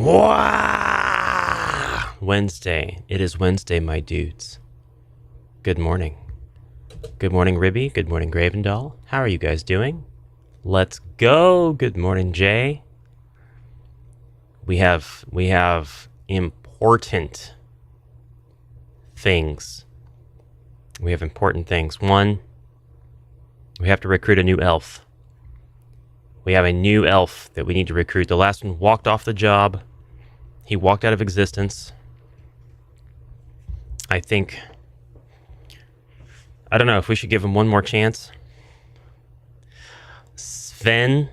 Wow! Wednesday. It is Wednesday, my dudes. Good morning. Good morning, Ribby. Good morning, Gravendoll. How are you guys doing? Let's go. Good morning, Jay. We have important things. We have important things. One, we have to recruit a new elf. We have a new elf that we need to recruit. The last one walked off the job. He walked out of existence. I don't know if we should give him one more chance. Sven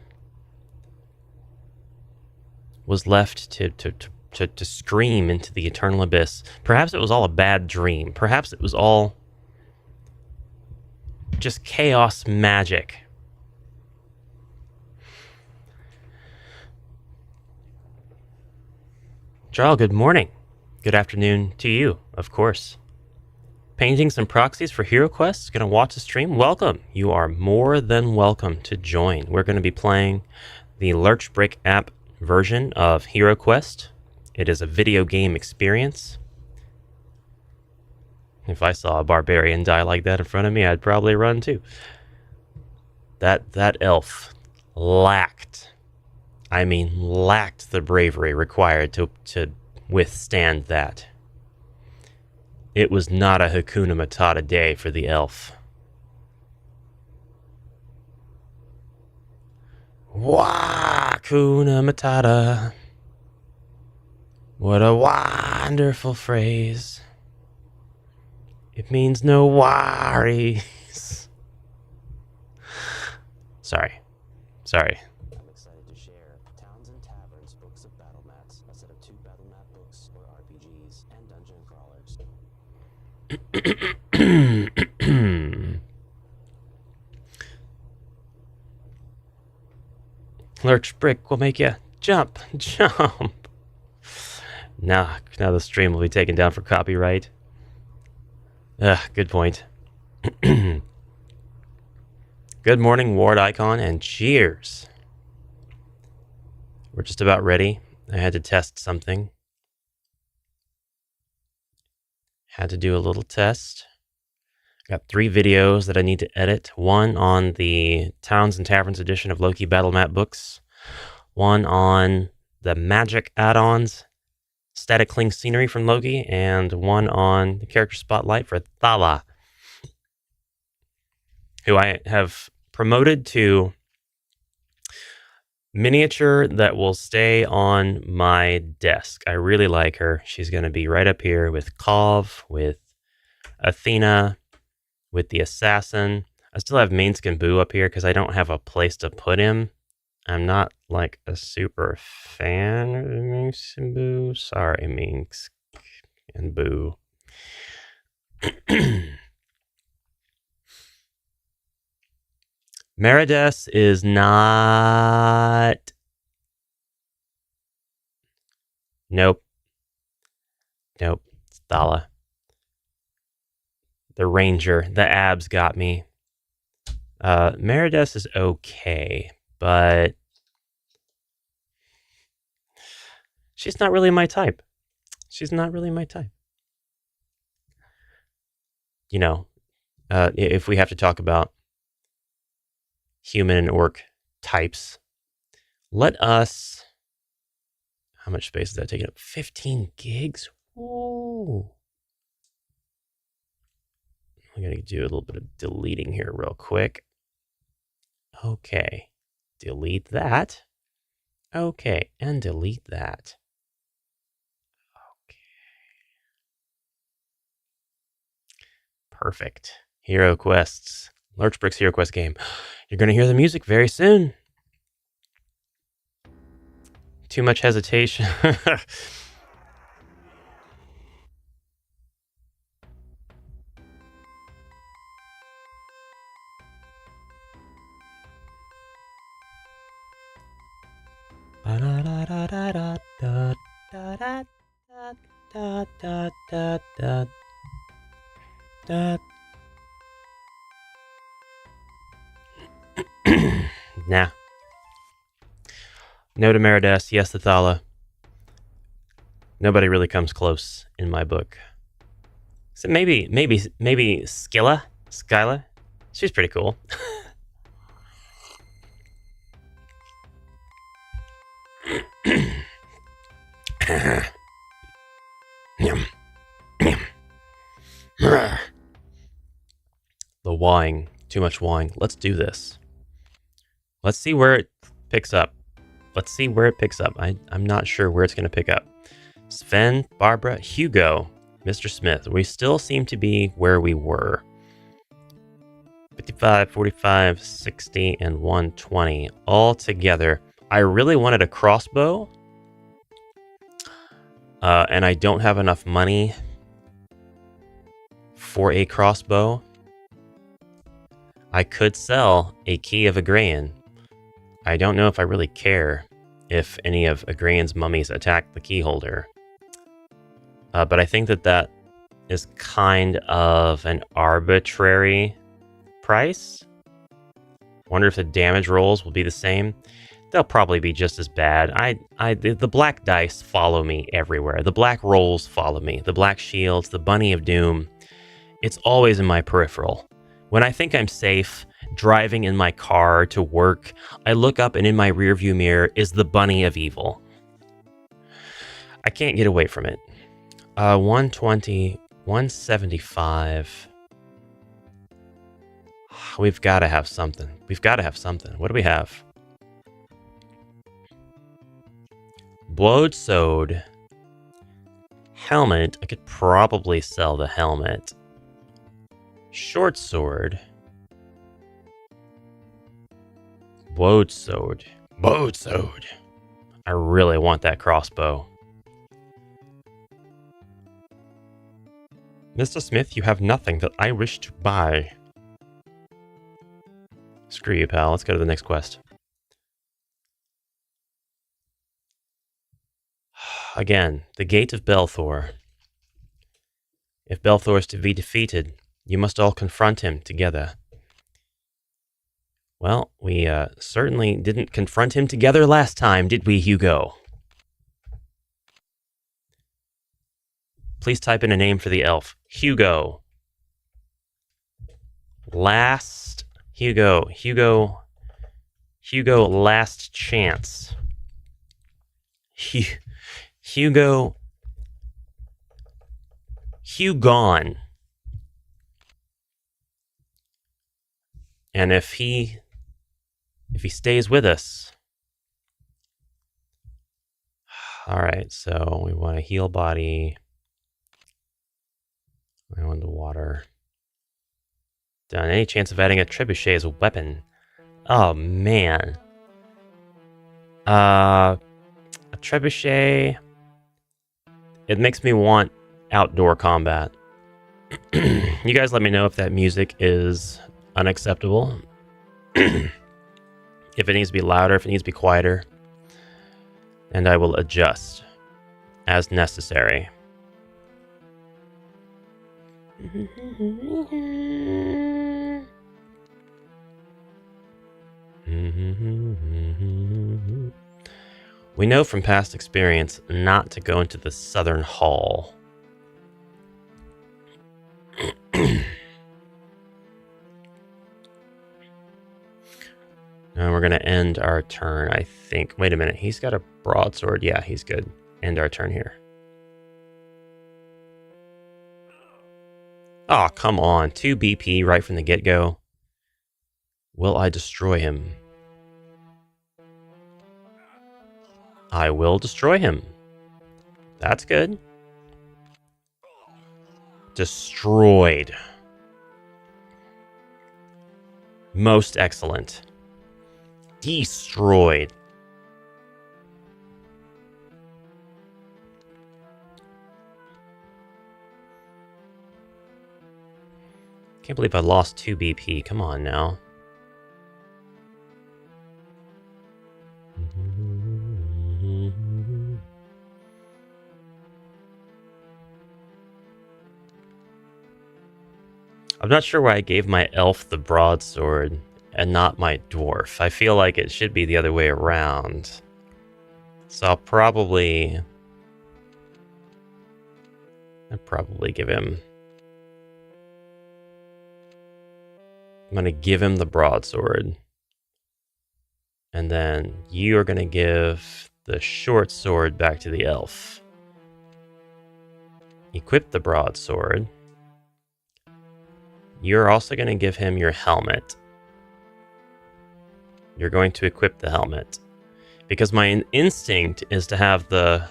was left to scream into the eternal abyss. Perhaps it was all a bad dream. Perhaps it was all just chaos magic. Jarl, good morning. Good afternoon to you, of course. Painting some proxies for HeroQuest. Gonna watch the stream? Welcome. You are more than welcome to join. We're going to be playing the LurchBrick app version of HeroQuest. It is a video game experience. If I saw a barbarian die like that in front of me, I'd probably run too. That elf lacked the bravery required to withstand that. It was not a Hakuna Matata day for the elf. Hakuna Matata. What a wonderful phrase. It means no worries. Sorry. I'm excited to share Towns and Taverns Books of Battle Mats, a set of 2 battle mat books for RPGs and dungeon crawlers. LurchBrick will make you jump. Now the stream will be taken down for copyright. Good point. Good morning, Ward Icon, and cheers. We're just about ready. I had to test something. Had to do a little test. Got 3 videos that I need to edit. One on the Towns and Taverns edition of Loki Battle Map books. One on the magic add-ons, static cling scenery from Loki, and one on the character spotlight for Thala, who I have promoted to miniature that will stay on my desk. I really like her. She's going to be right up here with Kov, with Athena, with the assassin. I still have Mainskin Boo up here because I don't have a place to put him. I'm not like a super fan of Mainskin Boo. Sorry, Mainskin Boo. Merides is not... Nope. It's Thala. The ranger. The abs got me. Merides is okay, but she's not really my type. You know, if we have to talk about human and orc types, let us... How much space is that taking up? 15 gigs? Whoa. I'm going to do a little bit of deleting here real quick. Okay. Delete that. Okay. And delete that. Okay. Perfect. HeroQuest's LurchBrick's HeroQuest game. You're going to hear the music very soon. Too much hesitation. Nah. No to Merides, yes to Thala. Nobody really comes close in my book. So maybe Skyla? She's pretty cool. The wine. Too much wine. Let's do this. Let's see where it picks up. I'm not sure where it's going to pick up. Sven, Barbara, Hugo, Mr. Smith. We still seem to be where we were. 55, 45, 60, and 120 all together. I really wanted a crossbow. And I don't have enough money for a crossbow. I could sell a key of Agrayan. I don't know if I really care if any of Agrayan's mummies attack the key holder. But I think that is kind of an arbitrary price. Wonder if the damage rolls will be the same. They'll probably be just as bad. The black dice follow me everywhere. The black rolls follow me. The black shields, the bunny of doom. It's always in my peripheral. When I think I'm safe, driving in my car to work, I look up and in my rearview mirror is the bunny of evil. I can't get away from it. 120, 175. We've got to have something. What do we have? Broadsword. Helmet. I could probably sell the helmet. Short sword. Broadsword. I really want that crossbow. Mr. Smith, you have nothing that I wish to buy. Screw you, pal. Let's go to the next quest. Again, the Gate of Belthor. If Belthor is to be defeated, you must all confront him together. Well, we certainly didn't confront him together last time, did we, Hugo? Please type in a name for the elf. Hugo. Hugo, last chance. Hugo gone. And if he stays with us. All right, so we want to heal body. We want the water. Done. Any chance of adding a trebuchet as a weapon? Oh man. A trebuchet. It makes me want outdoor combat. You guys let me know if that music is unacceptable. If it needs to be louder, if it needs to be quieter. And I will adjust as necessary. We know from past experience not to go into the southern hall. And we're going to end our turn, I think. Wait a minute. He's got a broadsword. Yeah, he's good. End our turn here. Oh, come on. 2 BP right from the get-go. Will I destroy him? I will destroy him. That's good. Destroyed. Most excellent. Destroyed. Can't believe I lost 2 BP. Come on now. I'm not sure why I gave my elf the broadsword and not my dwarf. I feel like it should be the other way around. So I'll probably I'd probably give him... I'm going to give him the broadsword. And then you are going to give the short sword back to the elf. Equip the broadsword. You're also going to give him your helmet. You're going to equip the helmet. Because my instinct is to have the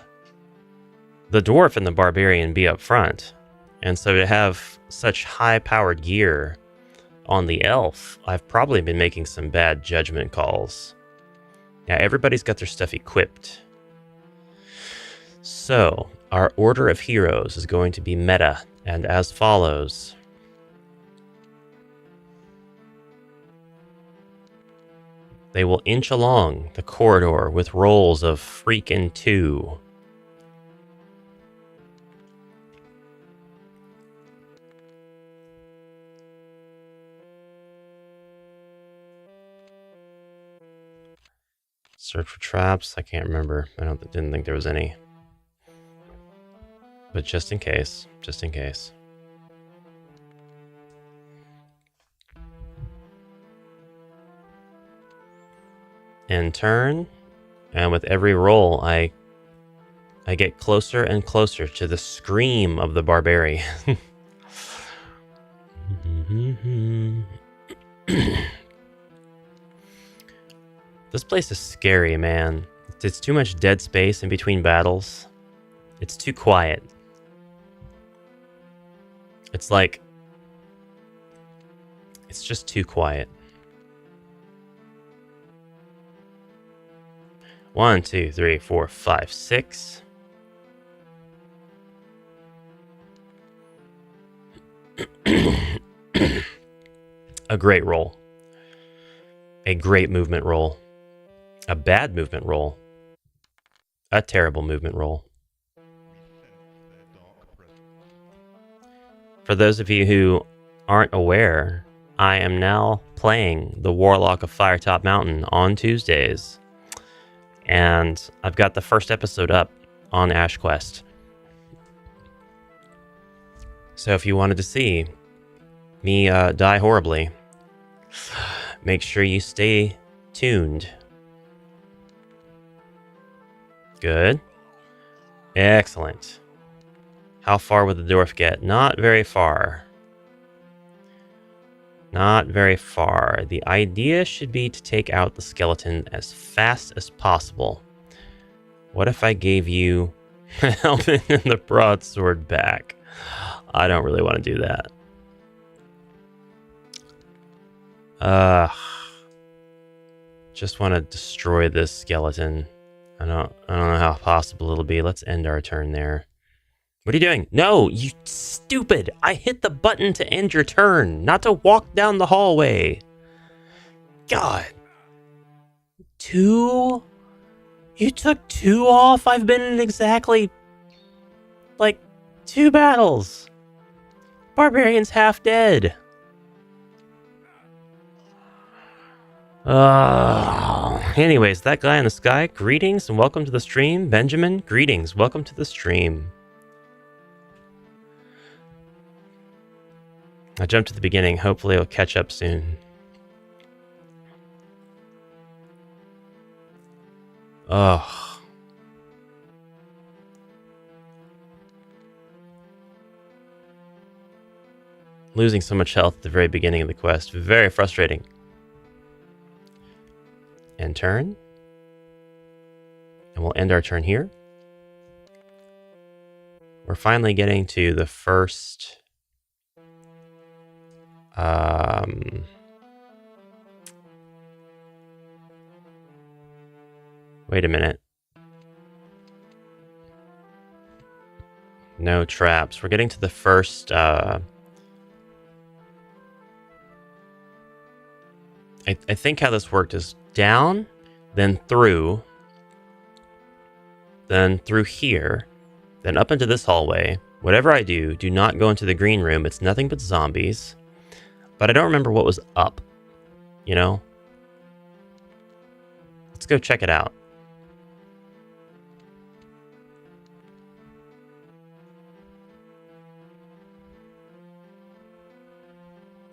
dwarf and the barbarian be up front. And so to have such high-powered gear on the elf, I've probably been making some bad judgment calls. Now, everybody's got their stuff equipped. So, our order of heroes is going to be meta, and as follows. They will inch along the corridor with rolls of freaking 2. Search for traps. I can't remember. Didn't think there was any. But just in case. Just in case. End turn. And with every roll, I get closer and closer to the scream of the barbarian. This place is scary, man. It's too much dead space in between battles. It's too quiet. It's like... It's just too quiet. 1, 2, 3, 4, 5, 6. A great roll. A great movement roll. A bad movement roll. A terrible movement roll. For those of you who aren't aware, I am now playing the Warlock of Firetop Mountain on Tuesdays. And I've got the first episode up on HeroQuest. So if you wanted to see me die horribly, make sure you stay tuned. Good. Excellent. How far would the dwarf get? Not very far. Not very far. The idea should be to take out the skeleton as fast as possible. What if I gave you the helmet and the broadsword back? I don't really want to do that. Just want to destroy this skeleton. I don't know how possible it'll be. Let's end our turn there. What are you doing? No, you stupid! I hit the button to end your turn, not to walk down the hallway. God. 2? You took 2 off? I've been in exactly, 2 battles. Barbarian's half dead. Anyways, that guy in the sky, greetings and welcome to the stream. Benjamin, greetings, welcome to the stream. I jumped to the beginning. Hopefully it'll catch up soon. Oh. Losing so much health at the very beginning of the quest. Very frustrating. End turn. And we'll end our turn here. We're finally getting to the first... Wait a minute. No traps. We're getting to the first... I think how this worked is down, then through here, then up into this hallway. Whatever I do, do not go into the green room. It's nothing but zombies. But I don't remember what was up, you know? Let's go check it out.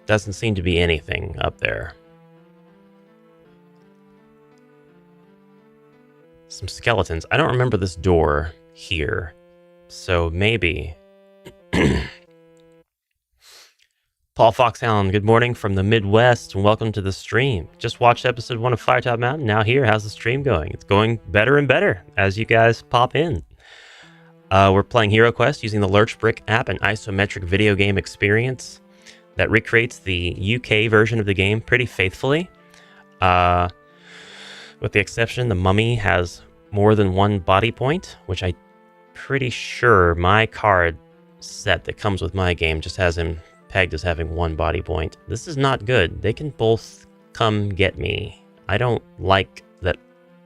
Doesn't seem to be anything up there. Some skeletons. I don't remember this door here. So maybe. Paul Foxhound, good morning from the Midwest and welcome to the stream. Just watched episode 1 of Firetop Mountain. Now here, how's the stream going? It's going better and better as you guys pop in. We're playing HeroQuest using the LurchBrick app, an isometric video game experience that recreates the UK version of the game pretty faithfully. With the exception, the mummy has more than one body point, which I'm pretty sure my card set that comes with my game just has him pegged as having one body point. This is not good. They can both come get me. I don't like that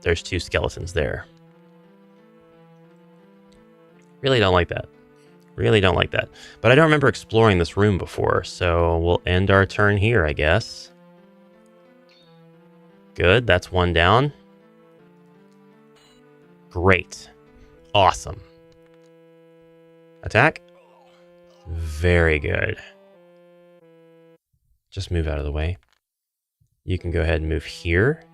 there's two skeletons there. Really don't like that. Really don't like that. But I don't remember exploring this room before, so we'll end our turn here, I guess. Good, that's one down. Great. Awesome. Attack. Very good. Just move out of the way. You can go ahead and move here.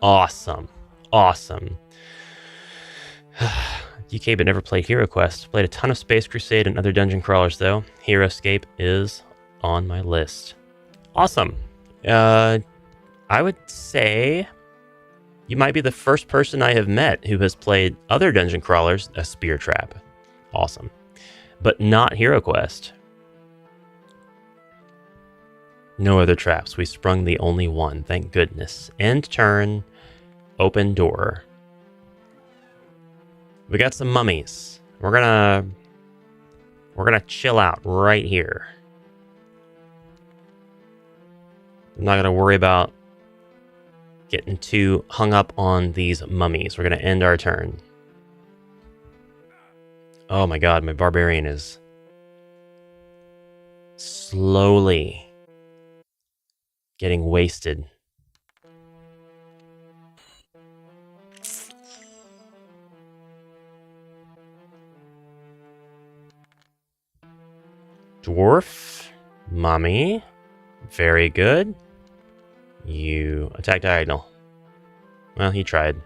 Awesome. Awesome. DK but never played HeroQuest. Played a ton of Space Crusade and other dungeon crawlers though. HeroScape is on my list. Awesome. I would say you might be the first person I have met who has played other dungeon crawlers, a spear trap. Awesome. But not HeroQuest. No other traps. We sprung the only one. Thank goodness. End turn. Open door. We got some mummies. We're gonna chill out right here. I'm not gonna worry about getting too hung up on these mummies. We're gonna end our turn. Oh my god, my barbarian is slowly getting wasted. Dwarf, mummy, very good. You attack diagonal. Well, he tried.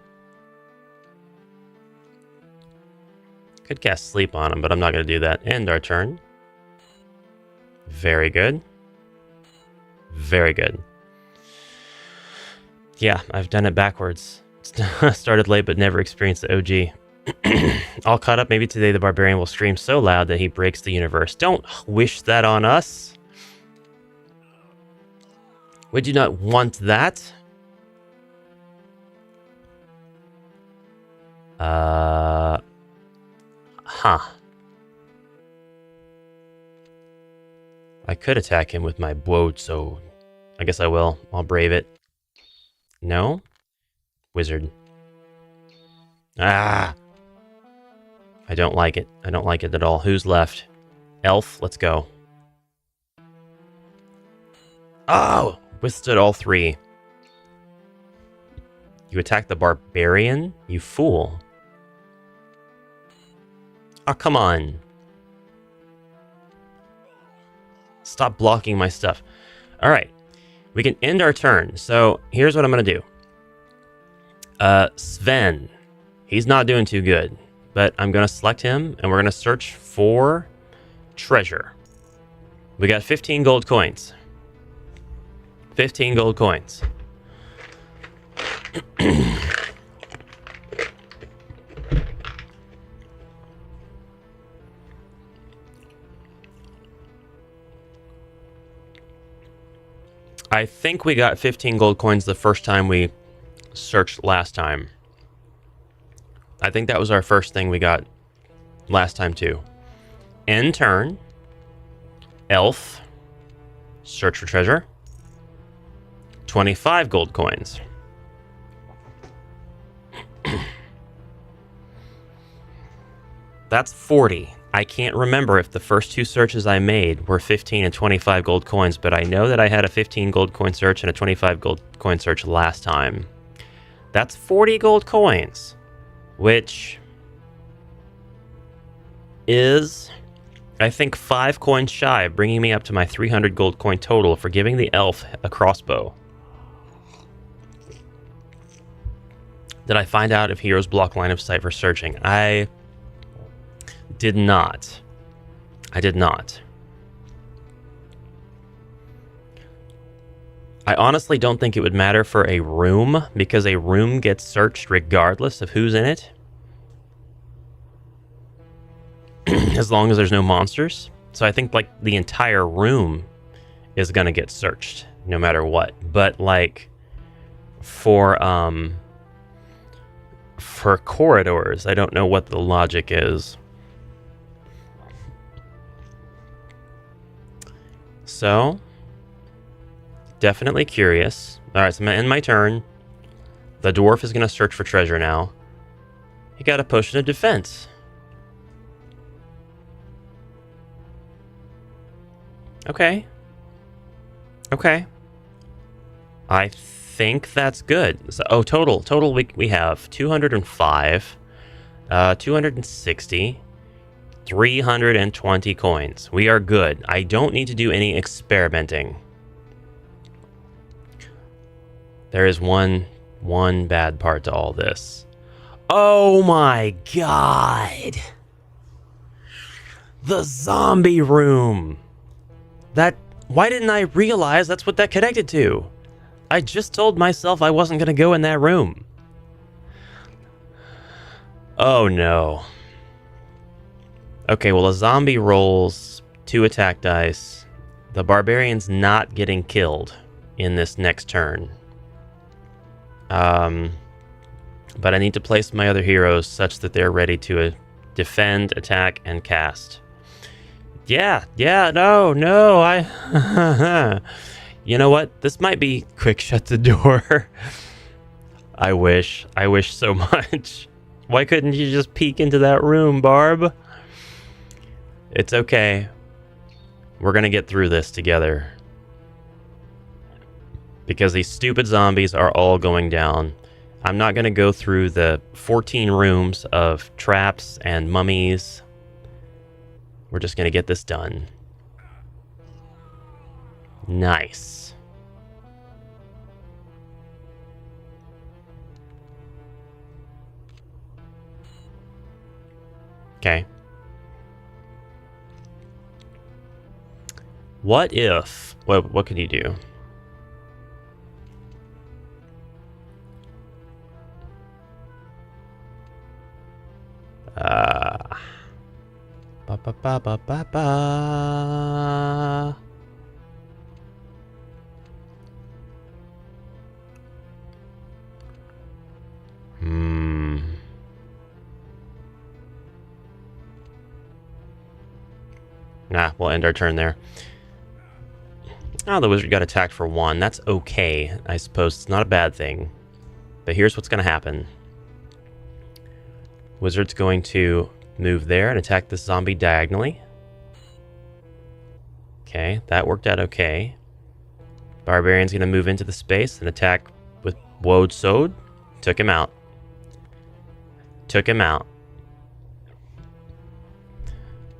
Could cast sleep on him, but I'm not going to do that. End our turn. Very good. Very good. Yeah, I've done it backwards. Started late, but never experienced the OG. All caught up. Maybe today the barbarian will scream so loud that he breaks the universe. Don't wish that on us. Would you not want that? Huh. I could attack him with my broadsword. I guess I will. I'll brave it. No? Wizard. Ah! I don't like it. I don't like it at all. Who's left? Elf, let's go. Oh! Withstood all three. You attack the barbarian? You fool. Oh, come on. Stop blocking my stuff. Alright. We can end our turn. So, here's what I'm going to do. Sven. He's not doing too good. But I'm going to select him, and we're going to search for treasure. We got 15 gold coins. 15 gold coins. I think we got 15 gold coins the first time we searched last time. I think that was our first thing we got last time too. End turn. Elf. Search for treasure. 25 gold coins. That's 40. I can't remember if the first two searches I made were 15 and 25 gold coins, but I know that I had a 15 gold coin search and a 25 gold coin search last time. That's 40 gold coins, which is I think 5 coins shy, bringing me up to my 300 gold coin total for giving the elf a crossbow. Did I find out if heroes block line of sight for searching? I did not. I did not. I honestly don't think it would matter for a room, because a room gets searched regardless of who's in it. As long as there's no monsters. So I think, like, the entire room is gonna get searched, no matter what. But, like, for corridors, I don't know what the logic is. So, definitely curious. Alright, so I'm gonna end my turn. The dwarf is gonna search for treasure now. He got a potion of defense. Okay. Okay. I think that's good. So, total we have 205, 260, 320 coins. We are good. I don't need to do any experimenting. There is one bad part to all this. Oh my god! The zombie room! Why didn't I realize that's what that connected to? I just told myself I wasn't gonna go in that room. Oh no. Okay, well, a zombie rolls 2 attack dice. The barbarian's not getting killed in this next turn. But I need to place my other heroes such that they're ready to defend, attack, and cast. Yeah, no, I... You know what? This might be quick shut the door. I wish so much. Why couldn't you just peek into that room, Barb? It's okay. We're gonna get through this together. Because these stupid zombies are all going down. I'm not gonna go through the 14 rooms of traps and mummies. We're just gonna get this done. Nice. Okay. What if... What could you do? Nah, we'll end our turn there. Oh, the wizard got attacked for 1. That's okay, I suppose. It's not a bad thing. But here's what's going to happen. Wizard's going to move there and attack this zombie diagonally. Okay, that worked out okay. Barbarian's going to move into the space and attack with Woad Sod. Took him out. Took him out.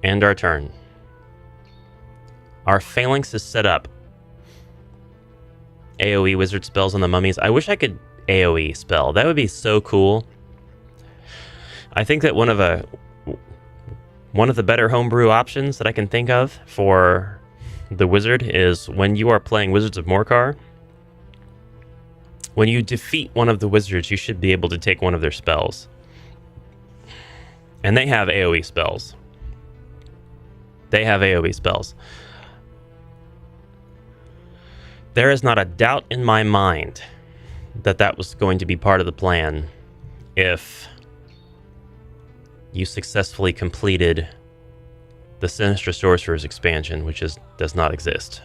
End our turn. Our phalanx is set up. AoE wizard spells on the mummies. I wish I could AoE spell. That would be so cool. I think that one of the better homebrew options that I can think of for the wizard is when you are playing Wizards of Morcar. When you defeat one of the wizards, you should be able to take one of their spells. And they have AoE spells. They have AoE spells. There is not a doubt in my mind that that was going to be part of the plan if you successfully completed the Sinister Sorcerer's expansion, which does not exist.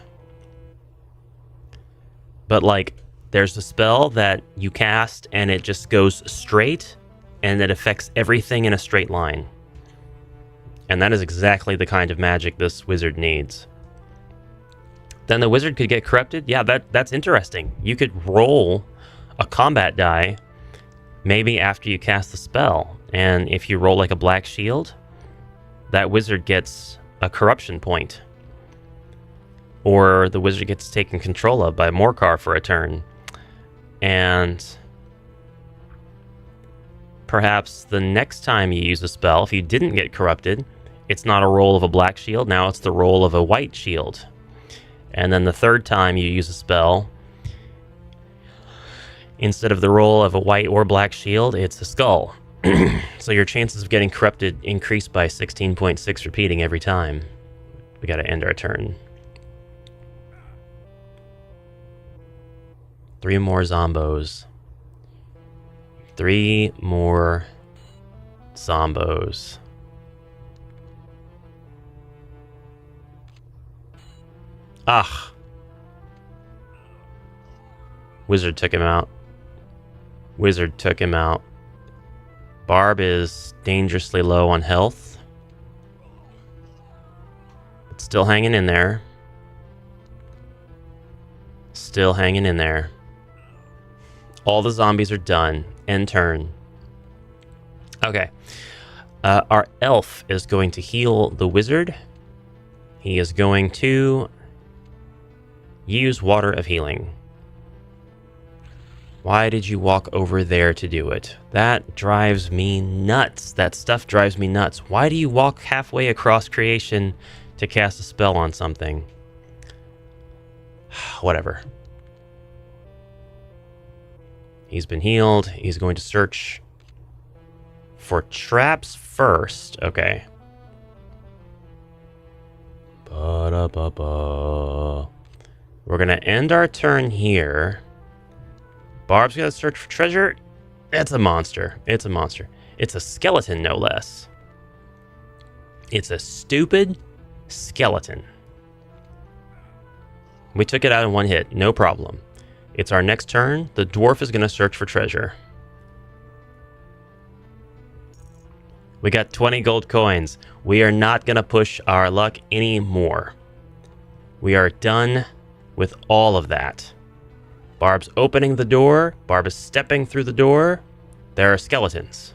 But, like, there's a spell that you cast and it just goes straight and it affects everything in a straight line. And that is exactly the kind of magic this wizard needs. Then the wizard could get corrupted? Yeah, that's interesting. You could roll a combat die maybe after you cast the spell. And if you roll like a black shield, that wizard gets a corruption point. Or the wizard gets taken control of by Morcar for a turn. And perhaps the next time you use a spell, if you didn't get corrupted, it's not a roll of a black shield, now it's the roll of a white shield. And then the third time you use a spell, instead of the roll of a white or black shield, it's a skull. So your chances of getting corrupted increase by 16.6 repeating every time. We gotta end our turn. 3 more zombos. 3 more zombos. Ah. Wizard took him out. Wizard took him out. Barb is dangerously low on health. But still hanging in there. Still hanging in there. All the zombies are done. End turn. Okay. Our elf is going to heal the wizard. He is going to use Water of Healing. Why did you walk over there to do it? That drives me nuts. That stuff drives me nuts. Why do you walk halfway across creation to cast a spell on something? Whatever. He's been healed. He's going to search for traps first. Okay. Ba-da-ba-ba. We're going to end our turn here. Barb's going to search for treasure. It's a monster. It's a monster. It's a skeleton, no less. It's a stupid skeleton. We took it out in one hit. No problem. It's our next turn. The dwarf is going to search for treasure. We got 20 gold coins. We are not going to push our luck anymore. We are done with all of that. Barb's opening the door. Barb is stepping through the door. There are skeletons.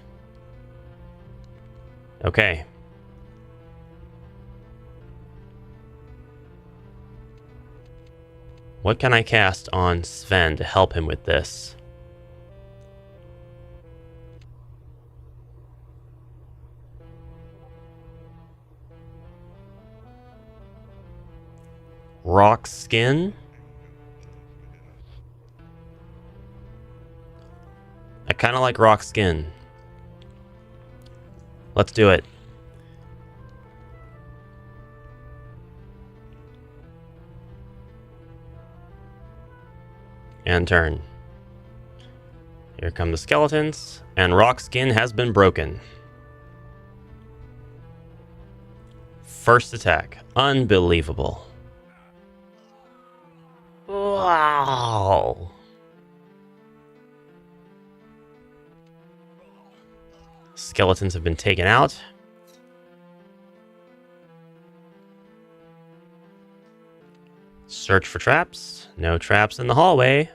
Okay. What can I cast on Sven to help him with this? Rock Skin? I kind of like Rock Skin. Let's do it. And turn. Here come the skeletons, and Rock Skin has been broken. First attack. Unbelievable. Wow. Skeletons have been taken out. Search for traps. No traps in the hallway.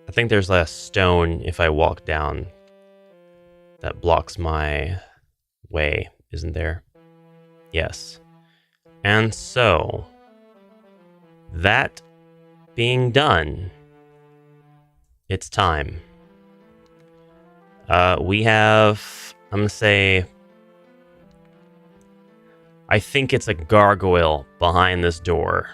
I think there's a stone if I walk down that blocks my way, isn't there? Yes. And so, that being done, it's time. We have, I'm going to say, I think it's a gargoyle behind this door.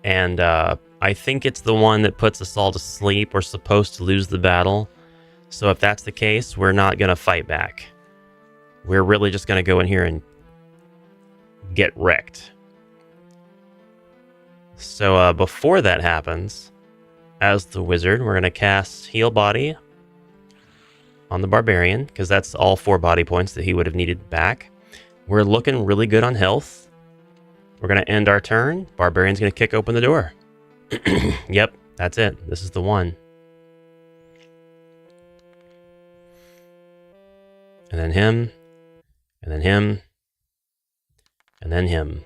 And I think it's the one that puts us all to sleep. We're supposed to lose the battle. So if that's the case, we're not going to fight back. We're really just going to go in here and get wrecked. So before that happens, as the wizard, we're going to cast Heal Body on the barbarian, because that's all 4 body points that he would have needed back. We're looking really good on health. We're going to end our turn. Barbarian's going to kick open the door. Yep, that's it. This is the one. And then him. And then him. And then him.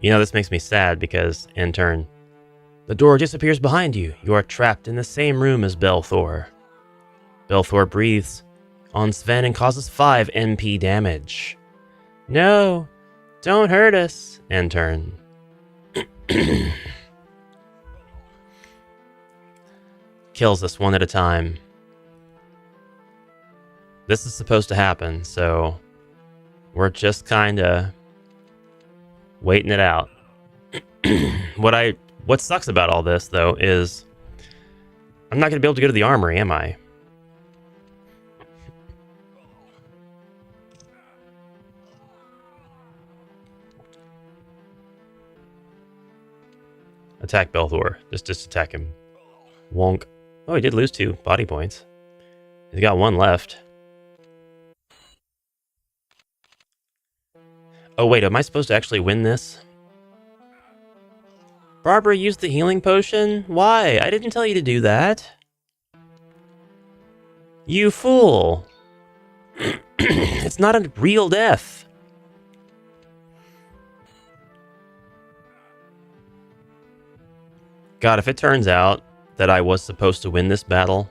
You know, this makes me sad because, end turn, the door disappears behind you. You are trapped in the same room as Belthor. Belthor breathes on Sven and causes 5 MP damage. No, don't hurt us. End turn. Kills us one at a time. This is supposed to happen, so we're just kinda waiting it out. What sucks about all this, though, is I'm not gonna be able to go to the armory, am I? Attack Belthor. Just attack him. Wonk. Oh, he did lose 2 body points. He's got 1 left. Oh, wait, am I supposed to actually win this? Barbara used the healing potion? Why? I didn't tell you to do that. You fool. It's not a real death. God, if it turns out that I was supposed to win this battle...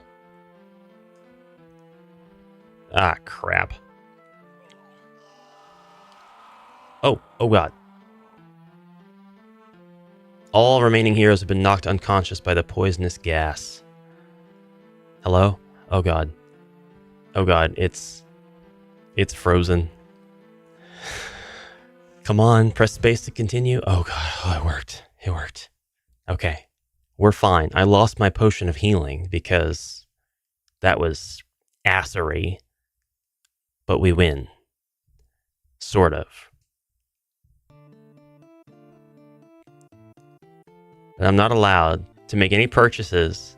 Ah, crap. Oh God. All remaining heroes have been knocked unconscious by the poisonous gas. Hello? Oh God. Oh God, it's frozen. Come on, press space to continue. Oh God, oh, it worked. It worked. Okay, we're fine. I lost my potion of healing because that was assery. But we win. Sort of. And I'm not allowed to make any purchases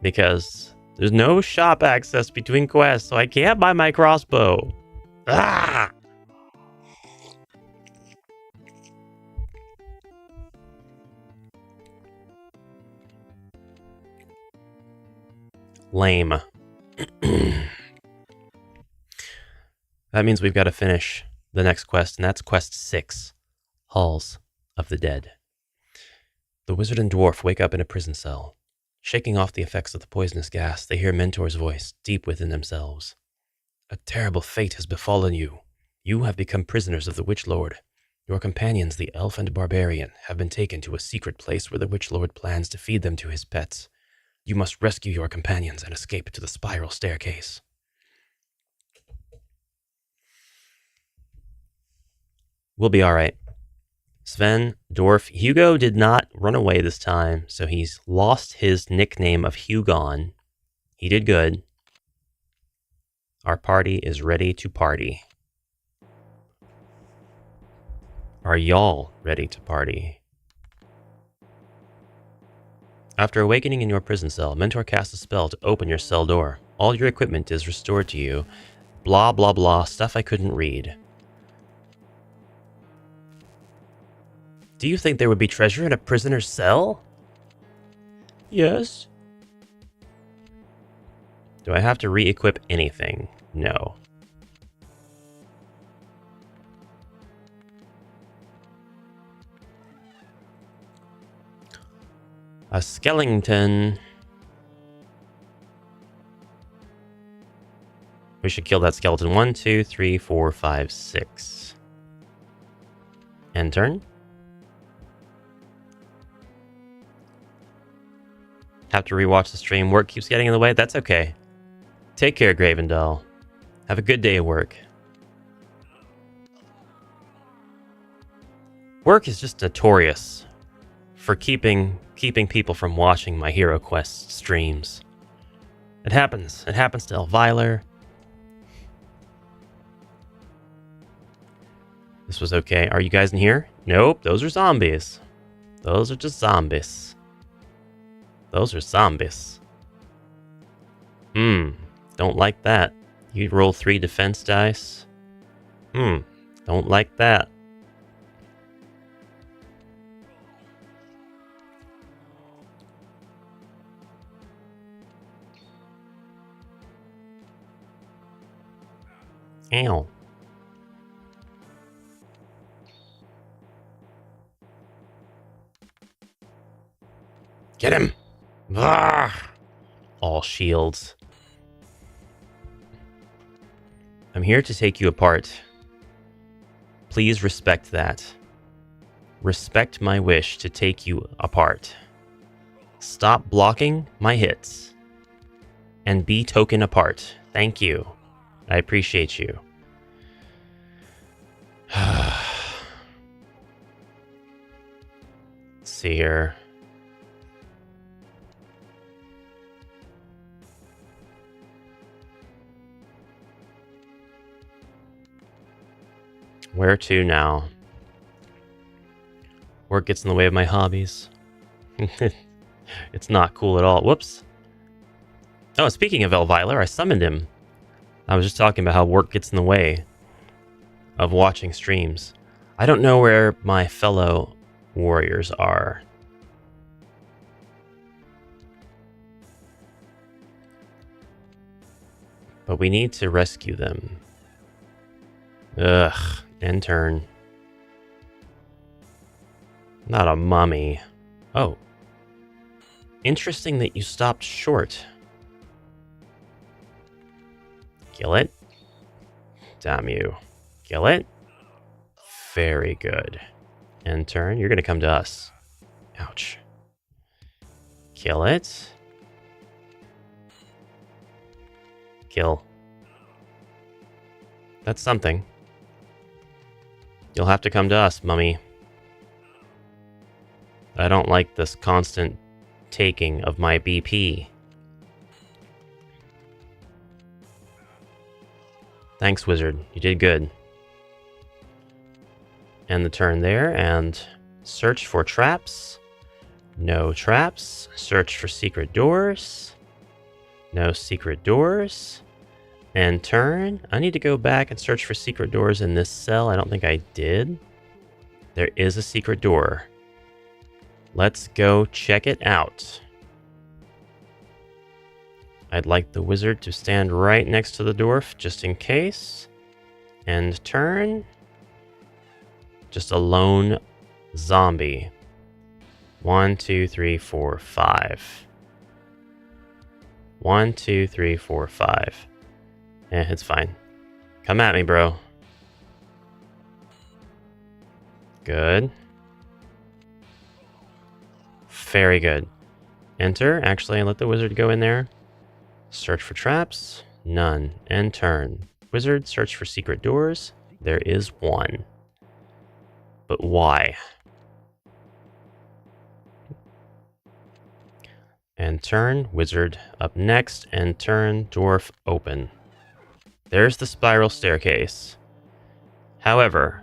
because there's no shop access between quests, so I can't buy my crossbow. Ah! Lame. That means we've got to finish the next quest, and that's quest 6, Halls of the Dead. The wizard and dwarf wake up in a prison cell. Shaking off the effects of the poisonous gas, they hear Mentor's voice deep within themselves. A terrible fate has befallen you. You have become prisoners of the Witch Lord. Your companions, the elf and barbarian, have been taken to a secret place where the Witch Lord plans to feed them to his pets. You must rescue your companions and escape to the spiral staircase. We'll be alright. Sven, Dwarf, Hugo did not run away this time, so he's lost his nickname of Hugon. He did good. Our party is ready to party. Are y'all ready to party? After awakening in your prison cell, Mentor casts a spell to open your cell door. All your equipment is restored to you. Blah, blah, blah, stuff I couldn't read. Do you think there would be treasure in a prisoner's cell? Yes. Do I have to re-equip anything? No. A skeleton. We should kill that skeleton. 1, 2, 3, 4, 5, 6. End turn. Have to rewatch the stream. Work keeps getting in the way. That's okay. Take care, Gravendell. Have a good day at work. Work is just notorious for keeping people from watching my HeroQuest streams. It happens. It happens to Elvyler. This was okay. Are you guys in here? Nope, those are zombies. Those are just zombies. Those are zombies. Don't like that. You roll 3 defense dice. Don't like that. Ow. Get him! Ah! All shields. I'm here to take you apart. Please respect that. Respect my wish to take you apart. Stop blocking my hits. And be token apart. Thank you. I appreciate you. Let's see here. Where to now? Work gets in the way of my hobbies. It's not cool at all. Whoops. Oh, speaking of Elviler, I summoned him. I was just talking about how work gets in the way of watching streams. I don't know where my fellow warriors are. But we need to rescue them. Ugh, end turn. Not a mummy. Oh. Interesting that you stopped short. Kill it. Damn you. Kill it. Very good. End turn. You're going to come to us. Ouch. Kill it. Kill. That's something. You'll have to come to us, mummy. I don't like this constant taking of my BP. Thanks, wizard. You did good. End the turn there, and search for traps. No traps. Search for secret doors. No secret doors. And turn. I need to go back and search for secret doors in this cell. I don't think I did. There is a secret door. Let's go check it out. I'd like the wizard to stand right next to the dwarf, just in case. And turn. Just a lone zombie. 1, 2, 3, 4, 5. 1, 2, 3, 4, 5. It's fine. Come at me, bro. Good. Very good. Enter. Actually, let the wizard go in there. Search for traps. None. End turn. Wizard, search for secret doors. There is one. But why? And turn. Wizard up next. And turn. Dwarf open. There's the spiral staircase. However,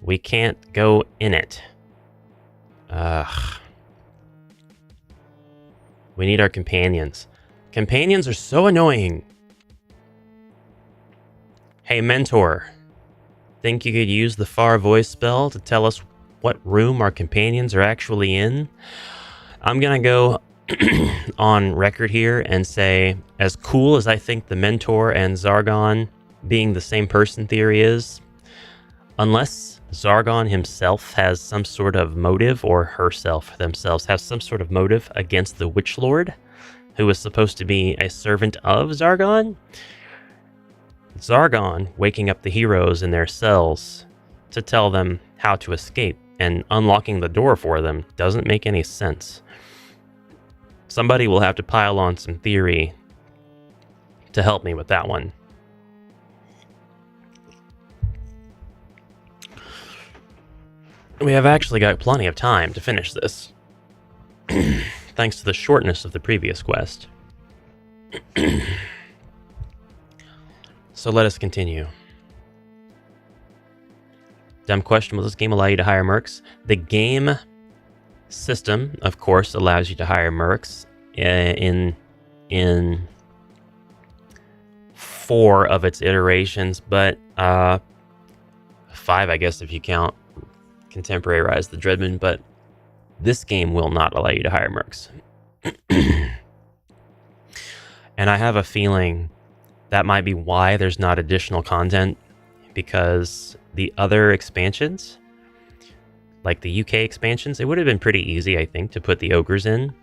we can't go in it. Ugh. We need our companions. Companions are so annoying. Hey, mentor. Think you could use the far voice spell to tell us what room our companions are actually in? I'm gonna go on record here and say, as cool as I think the mentor and Zargon being the same person theory is, unless Zargon himself has some sort of motive, or herself themselves have some sort of motive against the Witch Lord, who is supposed to be a servant of Zargon, Zargon waking up the heroes in their cells to tell them how to escape and unlocking the door for them doesn't make any sense. Somebody will have to pile on some theory to help me with that one. We have actually got plenty of time to finish this, thanks to the shortness of the previous quest. So let us continue. Dumb question, will this game allow you to hire mercs? The game system, of course, allows you to hire mercs in 4 of its iterations, but 5, I guess, if you count Contemporary Rise of the Dreadman, but this game will not allow you to hire mercs. And I have a feeling that might be why there's not additional content, because the other expansions, like the UK expansions, it would have been pretty easy, I think, to put the ogres in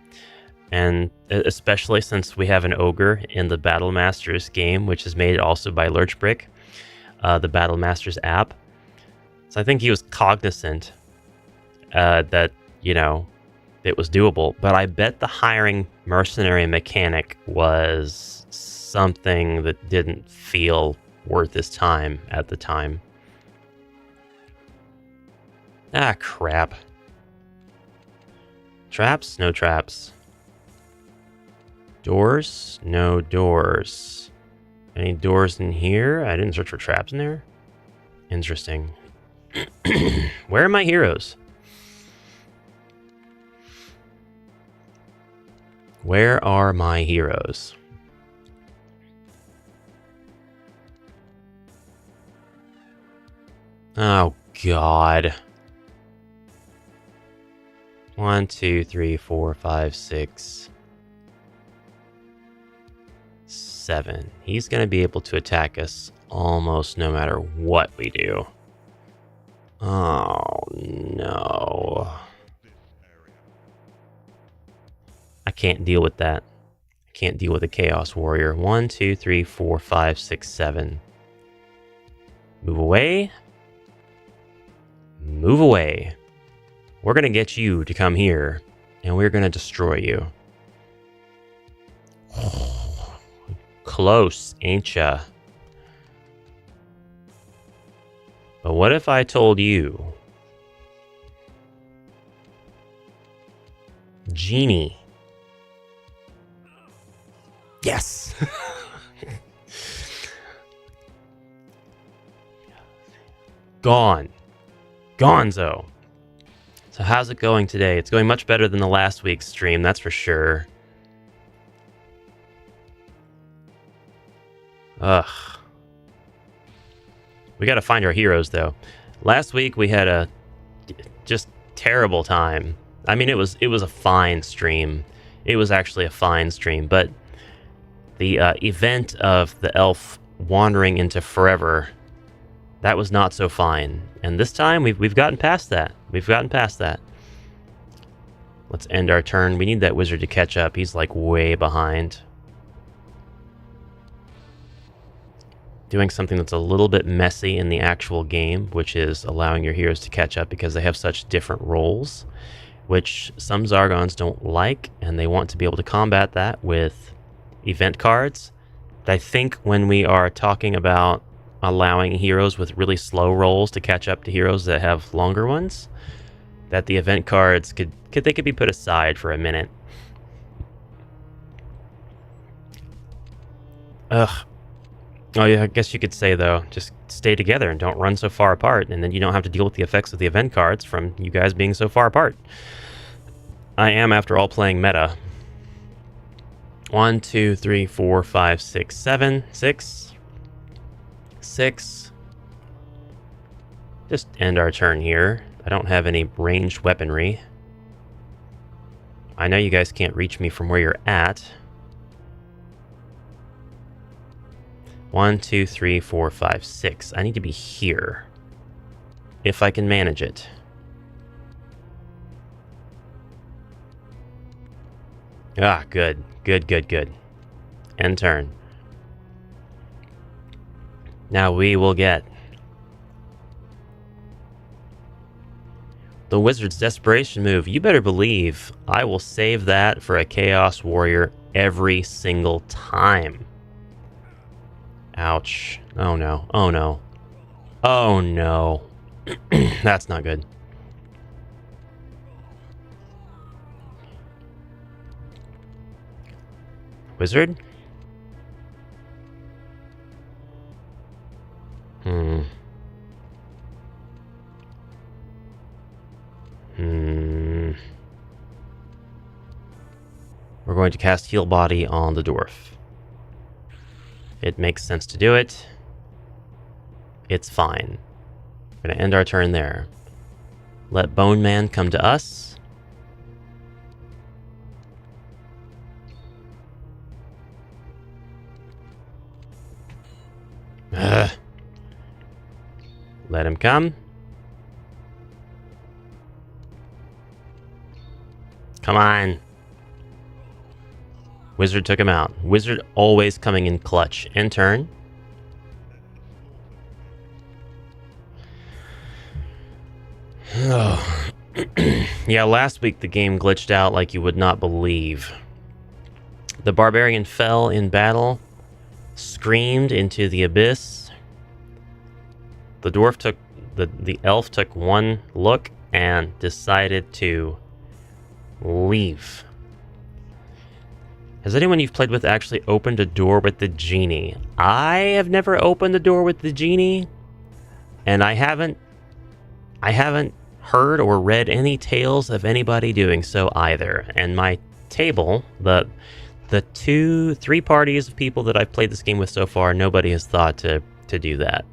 and especially since we have an ogre in the Battle Masters game, which is made also by LurchBrick, the Battle Masters app. So I think he was cognizant that, it was doable, but I bet the hiring mercenary mechanic was something that didn't feel worth his time at the time. Ah, crap. Traps? No traps. Doors? No doors. Any doors in here? I didn't search for traps in there. Interesting. Where are my heroes? Where are my heroes? Oh, God. 1, 2, 3, 4, 5, 6, 7. He's going to be able to attack us almost no matter what we do. Oh, no. I can't deal with that. I can't deal with a Chaos Warrior. 1, 2, 3, 4, 5, 6, 7. Move away. Move away. We're going to get you to come here, and we're going to destroy you. Close, ain't ya? But what if I told you... Genie. Yes! Gone. Gonzo. So how's it going today? It's going much better than the last week's stream, that's for sure. Ugh. We gotta find our heroes, though. Last week we had a just terrible time. I mean, it was a fine stream. It was actually a fine stream, but the event of the elf wandering into forever, that was not so fine. And this time we've gotten past that. We've gotten past that. Let's end our turn. We need that wizard to catch up. He's like way behind. Doing something that's a little bit messy in the actual game, which is allowing your heroes to catch up because they have such different roles, which some Zargons don't like, and they want to be able to combat that with event cards. But I think when we are talking about allowing heroes with really slow rolls to catch up to heroes that have longer ones, that the event cards could be put aside for a minute. Ugh. Oh yeah, I guess you could say, though, just stay together and don't run so far apart, and then you don't have to deal with the effects of the event cards from you guys being so far apart. I am, after all, playing meta. 1, 2, 3, 4, 5, 6, 7, 6. 6. Just end our turn here. I don't have any ranged weaponry. I know you guys can't reach me from where you're at. 1, 2, 3, 4, 5, 6. I need to be here. If I can manage it. Ah, good. Good, good, good. End turn. Now we will get the wizard's desperation move. You better believe I will save that for a Chaos Warrior every single time. Ouch. Oh no. Oh no. Oh no. That's not good. Wizard? We're going to cast Heal Body on the dwarf. It makes sense to do it. It's fine. We're going to end our turn there. Let Bone Man come to us. Ugh. Let him come. Come on. Wizard took him out. Wizard always coming in clutch. End turn. Oh. Yeah, last week the game glitched out like you would not believe. The barbarian fell in battle, screamed into the abyss. The dwarf took the elf took one look and decided to leave. Has anyone you've played with actually opened a door with the genie? I have never opened a door with the genie, and I haven't heard or read any tales of anybody doing so either. And my table, the 3 parties of people that I've played this game with so far, nobody has thought to do that.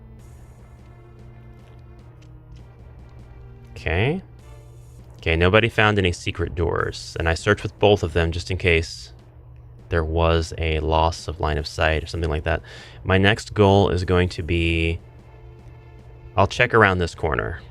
Okay, nobody found any secret doors, and I searched with both of them just in case there was a loss of line of sight or something like that. My next goal is going to be, I'll check around this corner.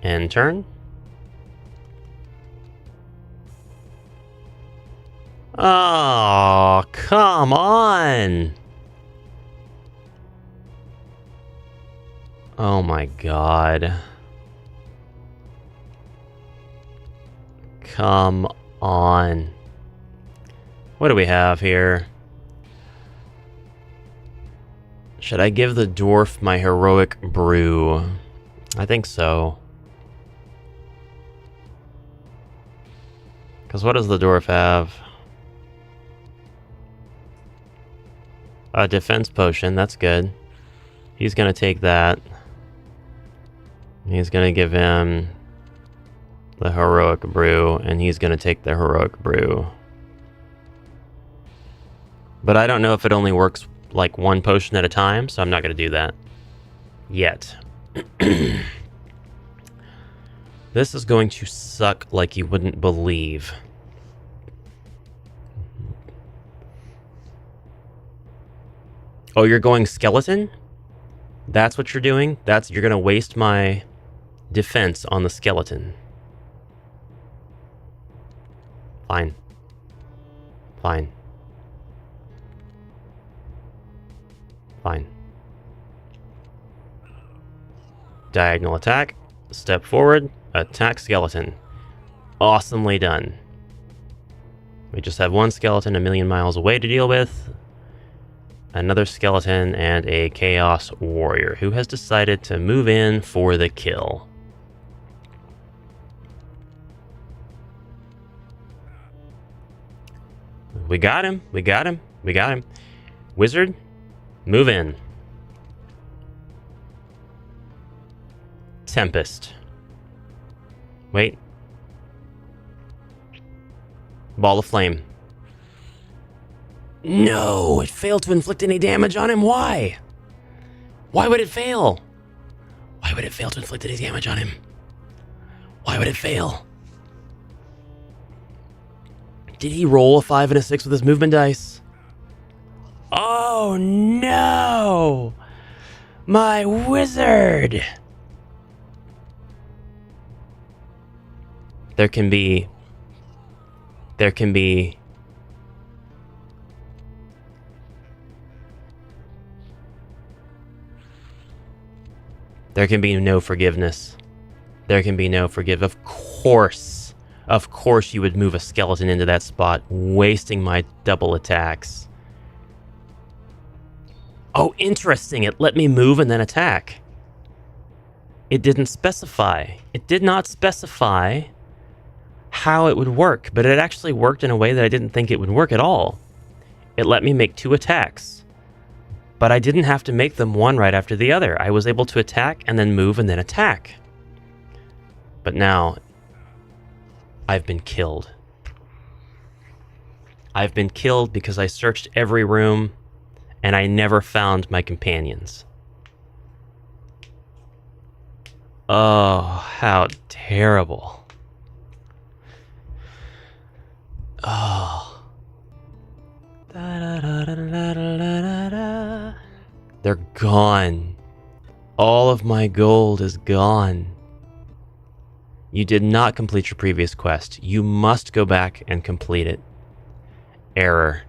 End turn. Oh, come on! Oh my god. Come on. What do we have here? Should I give the dwarf my heroic brew? I think so. Because what does the dwarf have? A defense potion, that's good. He's going to take that. He's going to give him the heroic brew, and he's going to take the heroic brew. But I don't know if it only works like one potion at a time, so I'm not going to do that yet. This is going to suck like you wouldn't believe. Oh, you're going skeleton? That's what you're doing? You're going to waste my defense on the skeleton. Fine. Fine. Fine. Diagonal attack. Step forward. Attack skeleton. Awesomely done. We just have one skeleton a million miles away to deal with. Another skeleton and a chaos warrior who has decided to move in for the kill. We got him. We got him. We got him. Wizard, move in. Tempest. Wait. Ball of flame. No, it failed to inflict any damage on him. Why? Why would it fail? Why would it fail to inflict any damage on him? Why would it fail? Did he roll a 5 and a 6 with his movement dice? Oh no! My wizard! There can be no forgiveness. There can be no forgive. Of course you would move a skeleton into that spot, wasting my double attacks. Oh, interesting. It let me move and then attack. It didn't specify. It did not specify how it would work, but it actually worked in a way that I didn't think it would work at all. It let me make 2 attacks. But I didn't have to make them one right after the other. I was able to attack and then move and then attack. But now, I've been killed. I've been killed because I searched every room and I never found my companions. Oh, how terrible. Oh. Da, da, da, da, da, da, da, da. They're gone. All of my gold is gone. You did not complete your previous quest. You must go back and complete it. Error.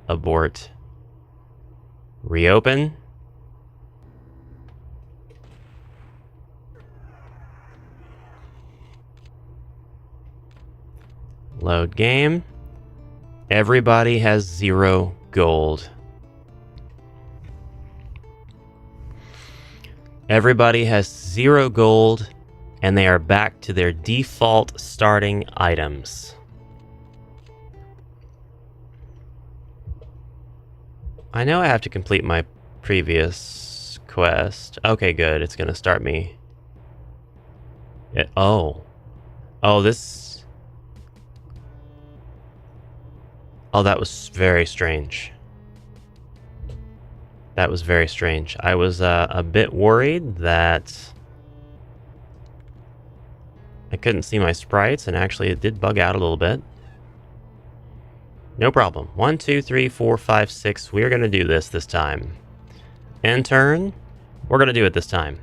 Abort. Reopen. Load game. Everybody has 0 gold. Everybody has 0 gold, and they are back to their default starting items. I know I have to complete my previous quest. Okay, good. It's going to start me. Oh, this... Oh, that was very strange. That was very strange. I was a bit worried that I couldn't see my sprites, and actually it did bug out a little bit. No problem. 1, 2, 3, 4, 5, 6. We're going to do this time. End turn. We're going to do it this time.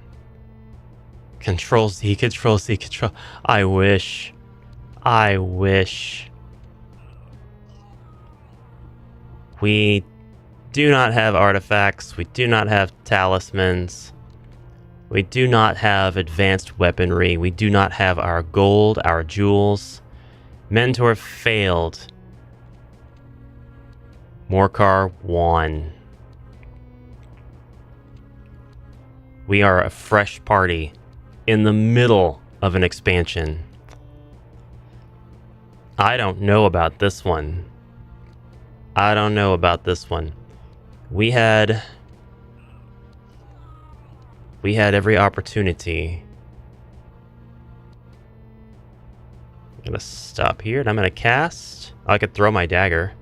Control Z, Control Z, Control... I wish. I wish. We do not have artifacts. We do not have talismans. We do not have advanced weaponry. We do not have our gold, our jewels. Mentor failed. Morcar won. We are a fresh party in the middle of an expansion. I don't know about this one. I don't know about this one. We had every opportunity. I'm gonna stop here and I'm gonna cast. I could throw my dagger.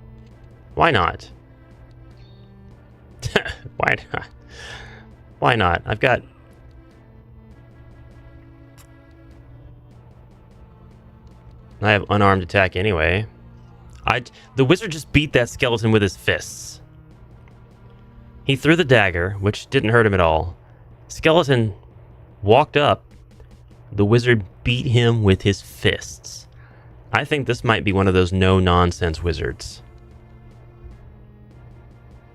Why not? Why not? Why not? I've got... I have unarmed attack anyway. The wizard just beat that skeleton with his fists. He threw the dagger, which didn't hurt him at all. Skeleton walked up. The wizard beat him with his fists. I think this might be one of those no-nonsense wizards.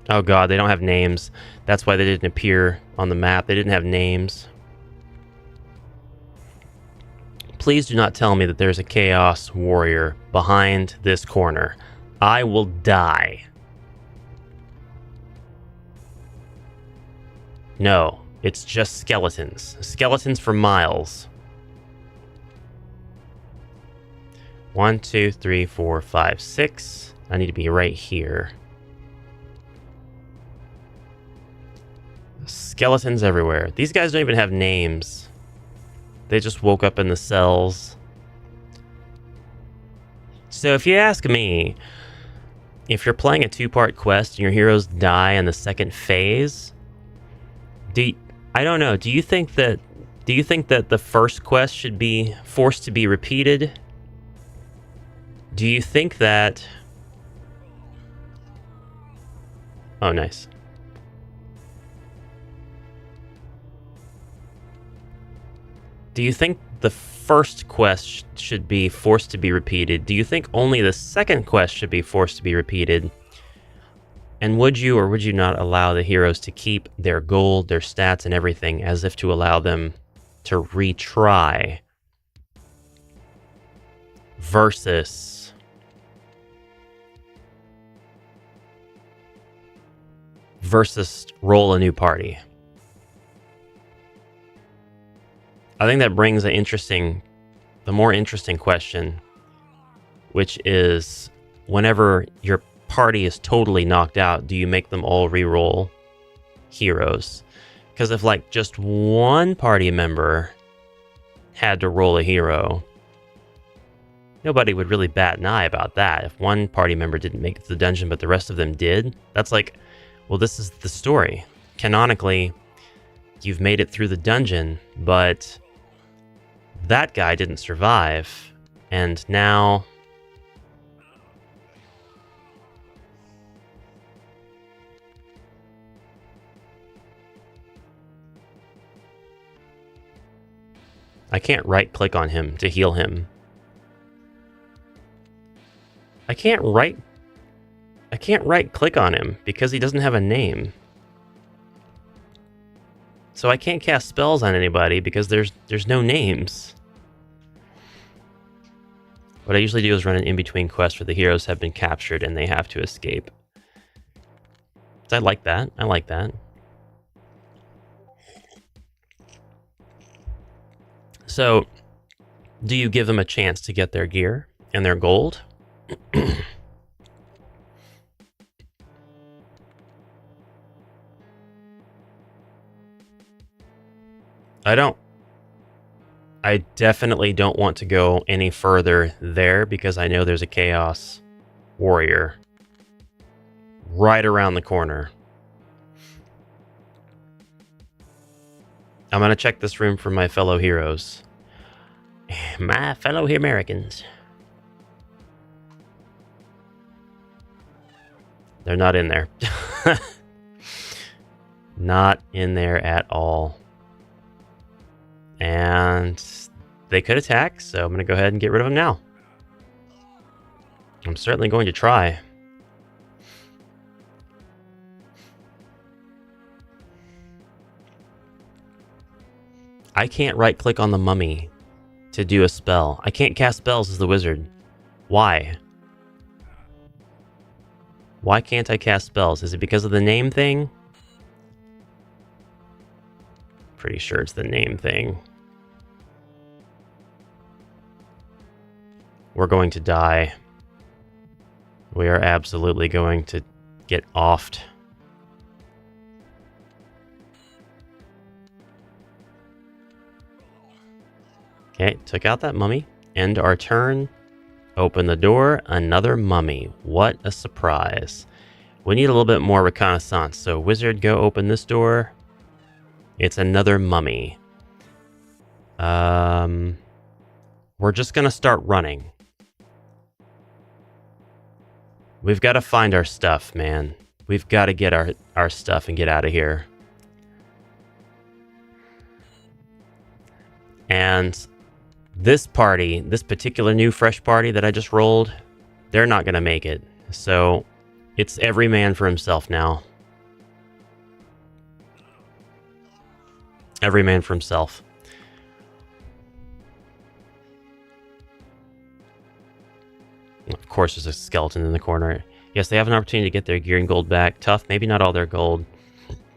Oh god, they don't have names. That's why they didn't appear on the map. They didn't have names. Please do not tell me that there's a Chaos Warrior behind this corner. I will die. No, it's just skeletons. Skeletons for miles. 1, 2, 3, 4, 5, 6. I need to be right here. Skeletons everywhere. These guys don't even have names. They just woke up in the cells. So if you ask me, if you're playing a 2-part quest and your heroes die in the second phase, I don't know. Do you think that the first quest should be forced to be repeated? Do you think that... Oh, nice. Do you think the first quest should be forced to be repeated? Do you think only the second quest should be forced to be repeated? And would you or would you not allow the heroes to keep their gold, their stats, and everything as if to allow them to retry? Versus roll a new party. I think that brings the more interesting question, which is, whenever your party is totally knocked out, do you make them all re-roll heroes? Because if like just one party member had to roll a hero, nobody would really bat an eye about that. If one party member didn't make it to the dungeon but the rest of them did, that's like, well, this is the story. Canonically, you've made it through the dungeon, but that guy didn't survive, and now... I can't right-click on him to heal him. I can't right-click on him because he doesn't have a name. So I can't cast spells on anybody because there's no names. What I usually do is run an in-between quest where the heroes have been captured and they have to escape. So I like that. I like that. So, do you give them a chance to get their gear and their gold? I definitely don't want to go any further there because I know there's a Chaos Warrior right around the corner. I'm going to check this room for my fellow heroes. My fellow Americans. They're not in there. Not in there at all. And they could attack, so I'm going to go ahead and get rid of them now. I'm certainly going to try. I can't right-click on the mummy to do a spell. I can't cast spells as the wizard. Why? Why can't I cast spells? Is it because of the name thing? Pretty sure it's the name thing. We're going to die. We are absolutely going to get offed. Okay, took out that mummy. End our turn. Open the door. Another mummy. What a surprise. We need a little bit more reconnaissance. So, wizard, go open this door. It's another mummy. We're just going to start running. We've got to find our stuff, man. We've got to get our stuff and get out of here. And this party, this particular new fresh party that I just rolled, they're not going to make it. So it's every man for himself now. Every man for himself. Of course, there's a skeleton in the corner. Yes, they have an opportunity to get their gear and gold back. Tough, maybe not all their gold.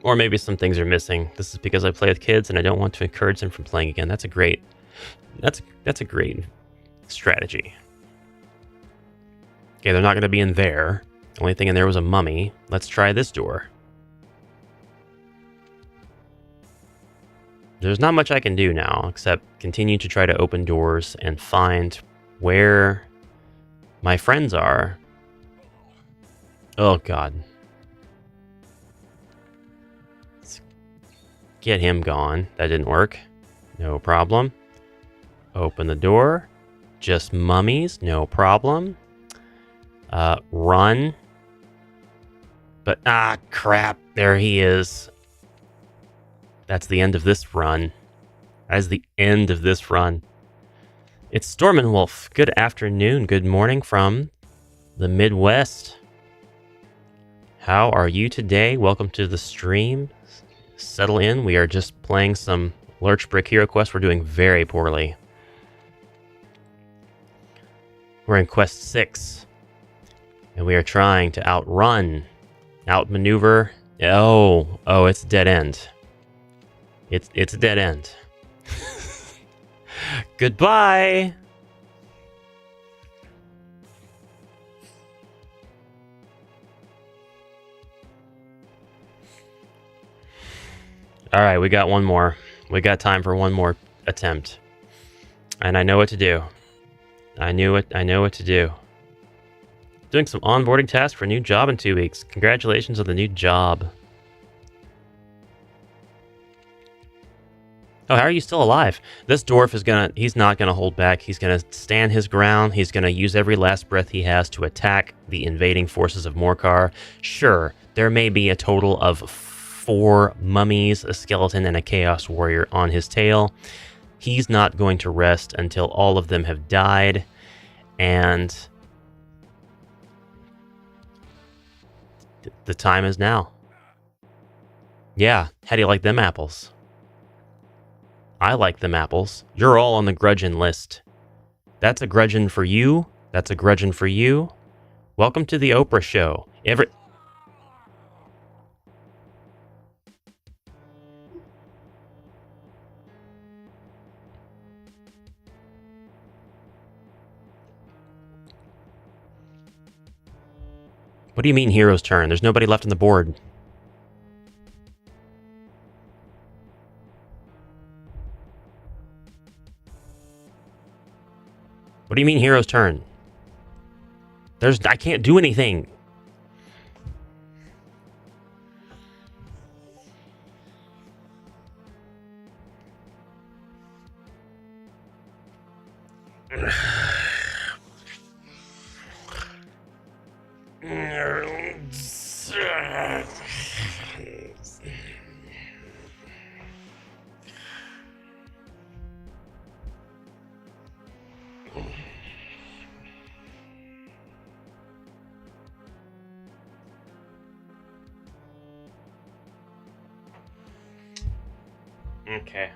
Or maybe some things are missing. This is because I play with kids and I don't want to encourage them from playing again. That's a great strategy. Okay, they're not going to be in there. The only thing in there was a mummy. Let's try this door. There's not much I can do now, except continue to try to open doors and find where my friends are. Oh, God. Let's get him gone. That didn't work. No problem. Open the door. Just mummies. No problem. Run. But, crap. There he is. That's the end of this run. That is the end of this run. It's Stormenwolf. Good afternoon. Good morning from the Midwest. How are you today? Welcome to the stream. Settle in. We are just playing some LurchBrick HeroQuest. We're doing very poorly. We're in Quest 6. And we are trying to outrun, outmaneuver. Oh, it's a dead end. It's a dead end. Goodbye! Alright, we got one more. We got time for one more attempt. And I know what to do. I know what to do. Doing some onboarding tasks for a new job in 2 weeks. Congratulations on the new job. Oh, how are you still alive? This dwarf he's not gonna hold back. He's gonna stand his ground. He's gonna use every last breath he has to attack the invading forces of Morcar. Sure, there may be a total of 4 mummies, a skeleton, and a chaos warrior on his tail. He's not going to rest until all of them have died, and the time is now. Yeah, how do you like them apples? I like them apples. You're all on the grudgin list. That's a grudgin for you. That's a grudgin for you. Welcome to the Oprah show. What do you mean hero's turn? There's nobody left on the board. What do you mean hero's turn? I can't do anything. Okay.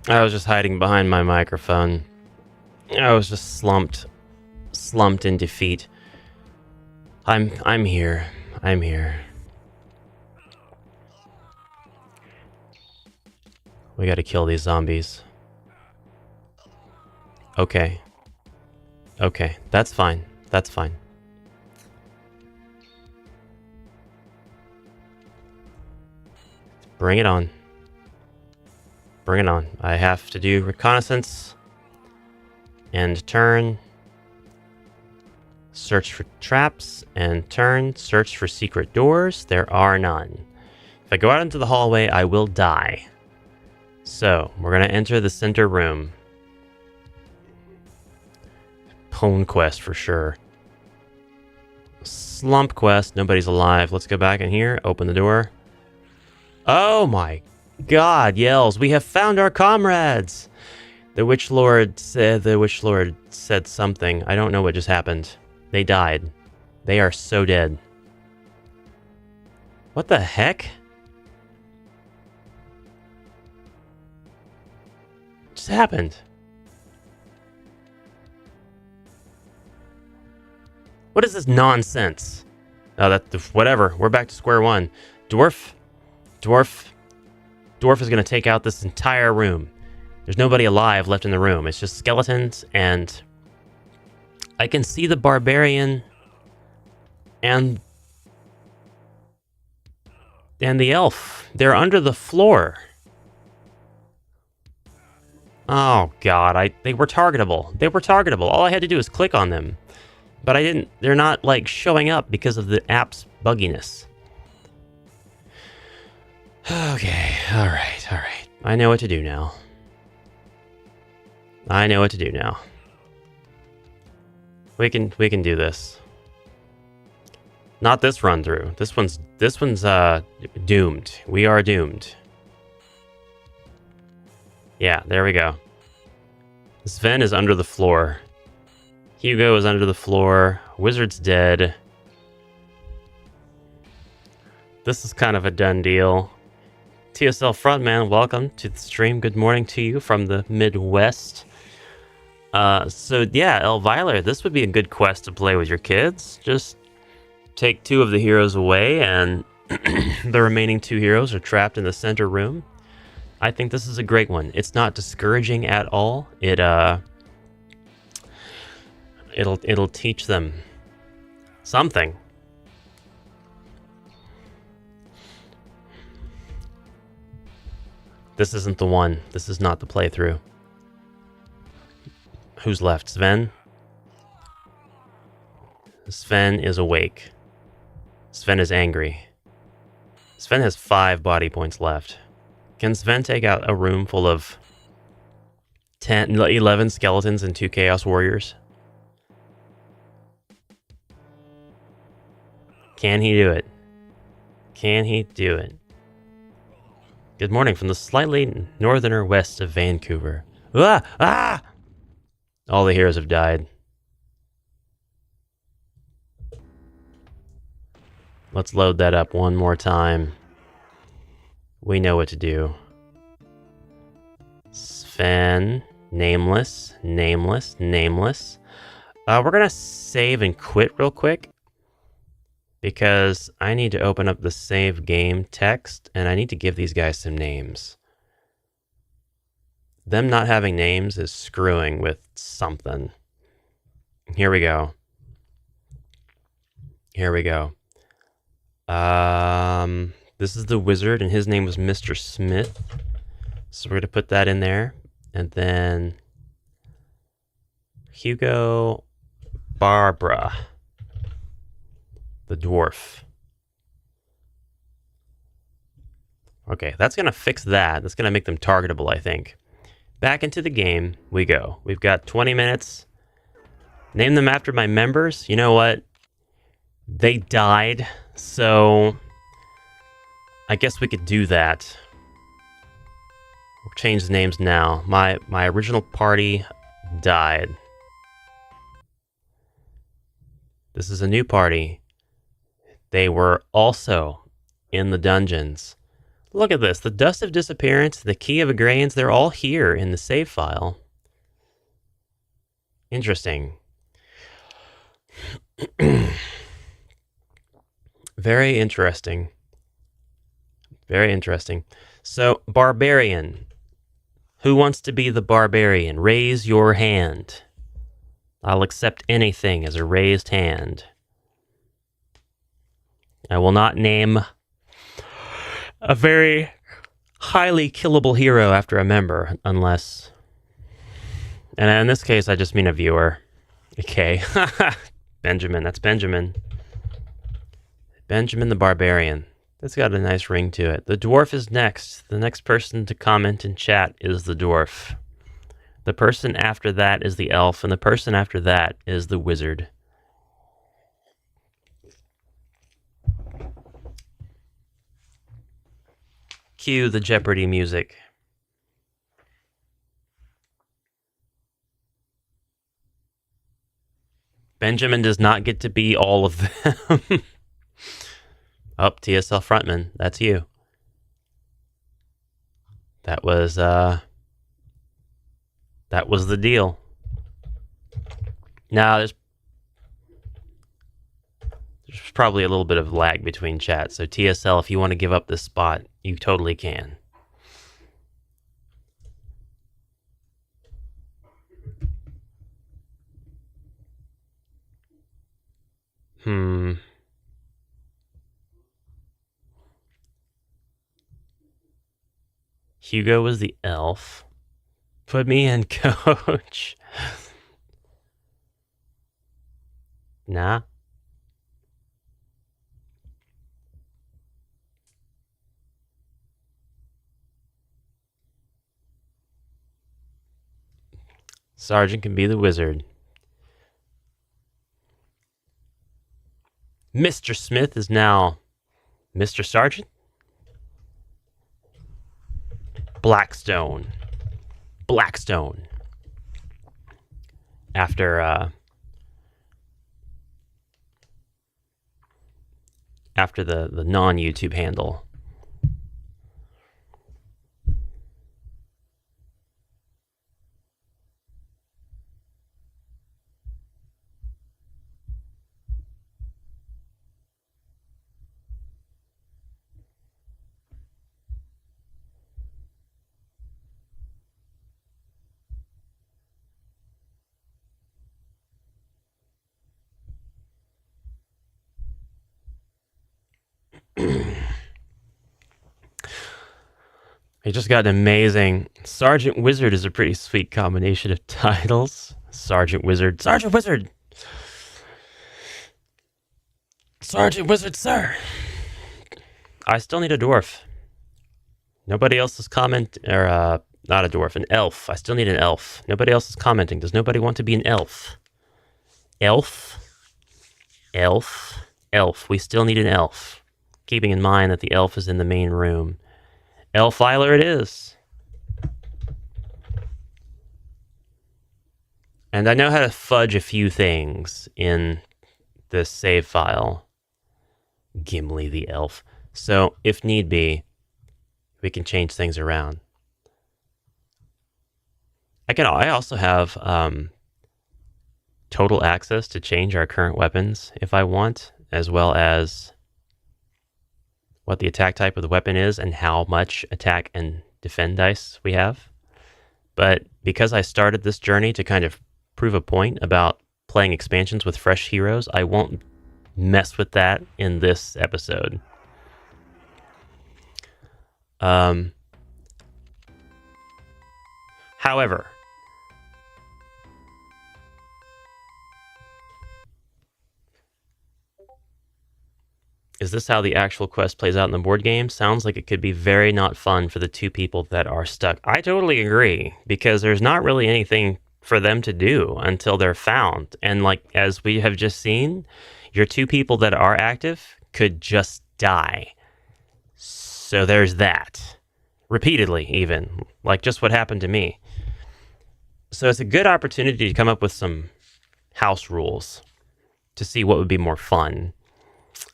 I was just hiding behind my microphone. I was just slumped in defeat. I'm here. I'm here. We gotta kill these zombies. Okay. Okay, that's fine. That's fine. Bring it on. Bring it on. I have to do reconnaissance and turn. Search for traps and turn. Search for secret doors. There are none. If I go out into the hallway, I will die. So, we're going to enter the center room. Pwn quest for sure. Slump quest. Nobody's alive. Let's go back in here. Open the door. Oh my God, yells. We have found our comrades. The Witch Lord said something. I don't know what just happened. They died. They are so dead. What the heck? What just happened? What is this nonsense? Oh, whatever. We're back to square one. Dwarf. dwarf is going to take out this entire room. There's nobody alive left in the room. It's just skeletons, and I can see the barbarian and the elf. They're under the floor. Oh god, they were targetable. They were targetable. All I had to do was click on them. But I didn't. They're not like showing up because of the app's bugginess. Okay, all right. I know what to do now. We can do this. Not this run through. This one's doomed. We are doomed. Yeah, there we go. Sven is under the floor. Hugo is under the floor. Wizard's dead. This is kind of a done deal. TSL Frontman, welcome to the stream. Good morning to you from the Midwest. So yeah, Elvira, this would be a good quest to play with your kids. Just take 2 of the heroes away, and the remaining 2 heroes are trapped in the center room. I think this is a great one. It's not discouraging at all. It'll teach them something. This isn't the one. This is not the playthrough. Who's left? Sven? Sven is awake. Sven is angry. Sven has 5 body points left. Can Sven take out a room full of 11 skeletons and 2 Chaos Warriors? Can he do it? Can he do it? Good morning from the slightly northerner west of Vancouver. Ah! Ah! All the heroes have died. Let's load that up one more time. We know what to do. Sven, nameless. We're gonna save and quit real quick, because I need to open up the save game text, and I need to give these guys some names. Them not having names is screwing with something. Here we go. This is the wizard, and his name was Mr. Smith. So we're going to put that in there. And then Hugo Barbara, the dwarf. Okay, that's going to fix that. That's going to make them targetable, I think. Back into the game we go. We've got 20 minutes. Name them after my members. You know what? They died, so I guess we could do that. We'll change the names now. My original party died. This is a new party. They were also in the dungeons. Look at this. The Dust of Disappearance, the Key of Agrayans, they're all here in the save file. Interesting. Very interesting. Very interesting. So, Barbarian. Who wants to be the Barbarian? Raise your hand. I'll accept anything as a raised hand. I will not name a very highly killable hero after a member, unless... And in this case, I just mean a viewer. Okay. Benjamin, that's Benjamin. Benjamin the Barbarian. That's got a nice ring to it. The dwarf is next. The next person to comment in chat is the dwarf. The person after that is the elf, and the person after that is the wizard. Cue the Jeopardy music. Benjamin does not get to be all of them. Up, TSL Frontman, that's you. That was the deal. Now, there's probably a little bit of lag between chats, so TSL, if you want to give up this spot, you totally can. Hugo was the elf. Put me in coach. Nah. Sergeant can be the wizard. Mr. Smith is now Mr. Sergeant. Blackstone. After the non-YouTube handle. He just got an amazing... Sergeant Wizard is a pretty sweet combination of titles. Sergeant Wizard. Sergeant Wizard! Sergeant Wizard, sir! I still need a dwarf. Nobody else is commenting... Or, not a dwarf, an elf. I still need an elf. Nobody else is commenting. Does nobody want to be an elf? Elf? Elf? Elf. We still need an elf. Keeping in mind that the elf is in the main room. Elf Filer it is. And I know how to fudge a few things in this save file. Gimli the elf. So, if need be, we can change things around. I also have total access to change our current weapons if I want, as well as what the attack type of the weapon is and how much attack and defend dice we have. But because I started this journey to kind of prove a point about playing expansions with fresh heroes, I won't mess with that in this episode. However, is this how the actual quest plays out in the board game? Sounds like it could be very not fun for the two people that are stuck. I totally agree, because there's not really anything for them to do until they're found. And like, as we have just seen, your two people that are active could just die. So there's that. Repeatedly, even. Like just what happened to me. So it's a good opportunity to come up with some house rules to see what would be more fun.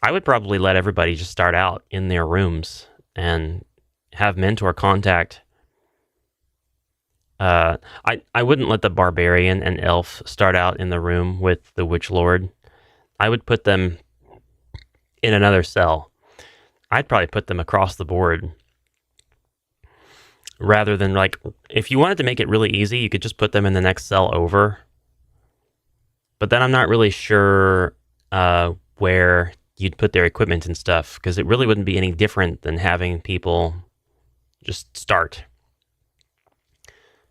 I would probably let everybody just start out in their rooms and have mentor contact. I wouldn't let the barbarian and elf start out in the room with the witch lord. I would put them in another cell. I'd probably put them across the board. Rather than, like, if you wanted to make it really easy, you could just put them in the next cell over. But then I'm not really sure where you'd put their equipment and stuff, because it really wouldn't be any different than having people just start.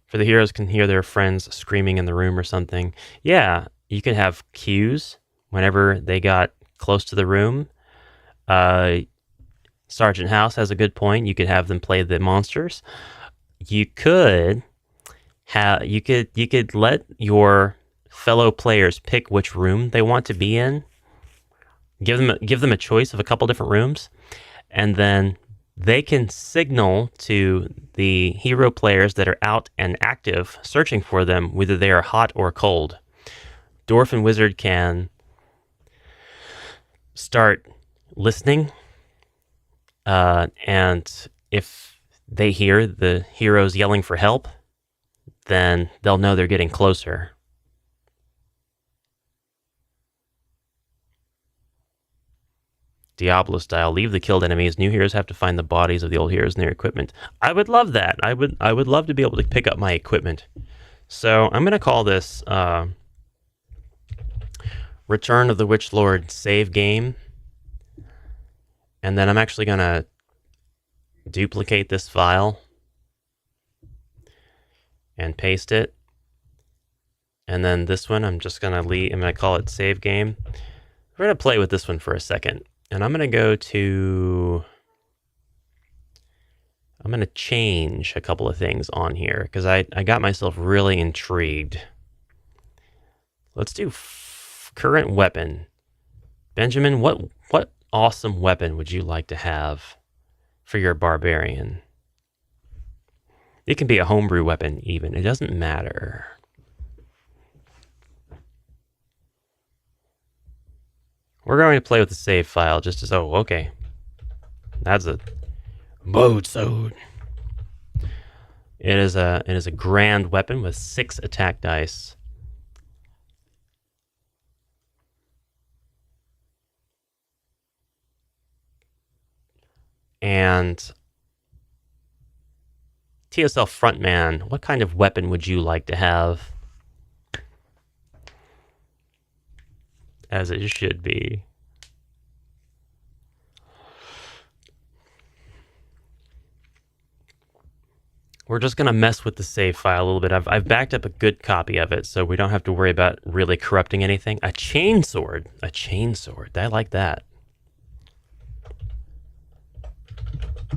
For the heroes can hear their friends screaming in the room or something. Yeah, you could have cues whenever they got close to the room. Sergeant House has a good point. You could have them play the monsters. You could let your fellow players pick which room they want to be in. Give them a choice of a couple different rooms, and then they can signal to the hero players that are out and active, searching for them, whether they are hot or cold. Dwarf and Wizard can start listening, and if they hear the heroes yelling for help, then they'll know they're getting closer. Diablo style, leave the killed enemies. New heroes have to find the bodies of the old heroes and their equipment. I would love that. I would love to be able to pick up my equipment. So I'm going to call this Return of the Witch Lord save game. And then I'm actually going to duplicate this file and paste it. And then this one, I'm just going to leave. I'm going to call it save game. We're going to play with this one for a second. And I'm going to go to... I'm going to change a couple of things on here because I got myself really intrigued. Let's do current weapon. Benjamin, what awesome weapon would you like to have for your barbarian? It can be a homebrew weapon even. It doesn't matter. We're going to play with the save file just as... Oh, okay. That's a... Broadsword. It is a grand weapon with 6 attack dice. And TSL Frontman, what kind of weapon would you like to have? As it should be. We're just going to mess with the save file a little bit. I've backed up a good copy of it, so we don't have to worry about really corrupting anything. A chainsword. A chainsword. I like that.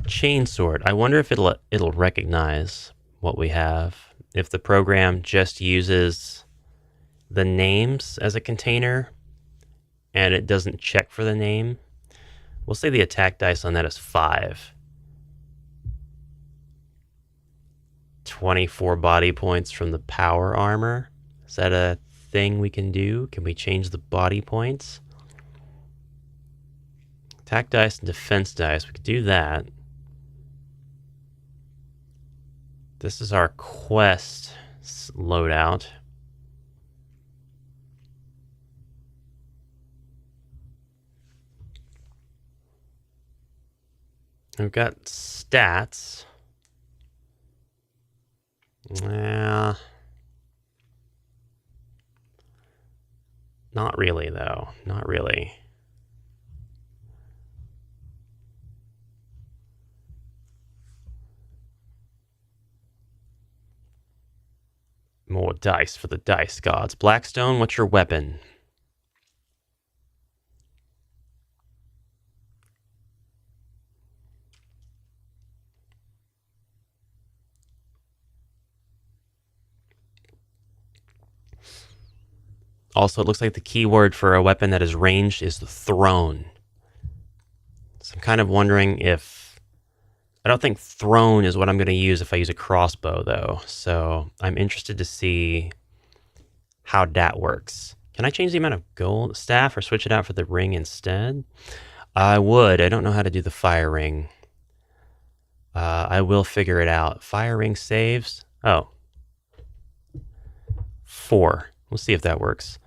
Chainsword. I wonder if it'll recognize what we have. If the program just uses the names as a container and it doesn't check for the name. We'll say the attack dice on that is 5. 24 body points from the power armor. Is that a thing we can do? Can we change the body points? Attack dice and defense dice. We could do that. This is our quest loadout. We've got stats. Yeah. Not really, though. Not really. More dice for the dice gods. Blackstone, what's your weapon? Also, it looks like the keyword for a weapon that is ranged is the thrown. So I'm kind of wondering if... I don't think thrown is what I'm going to use if I use a crossbow, though. So I'm interested to see how that works. Can I change the amount of gold staff or switch it out for the ring instead? I would. I don't know how to do the fire ring. I will figure it out. Fire ring saves. Oh. 4. We'll see if that works.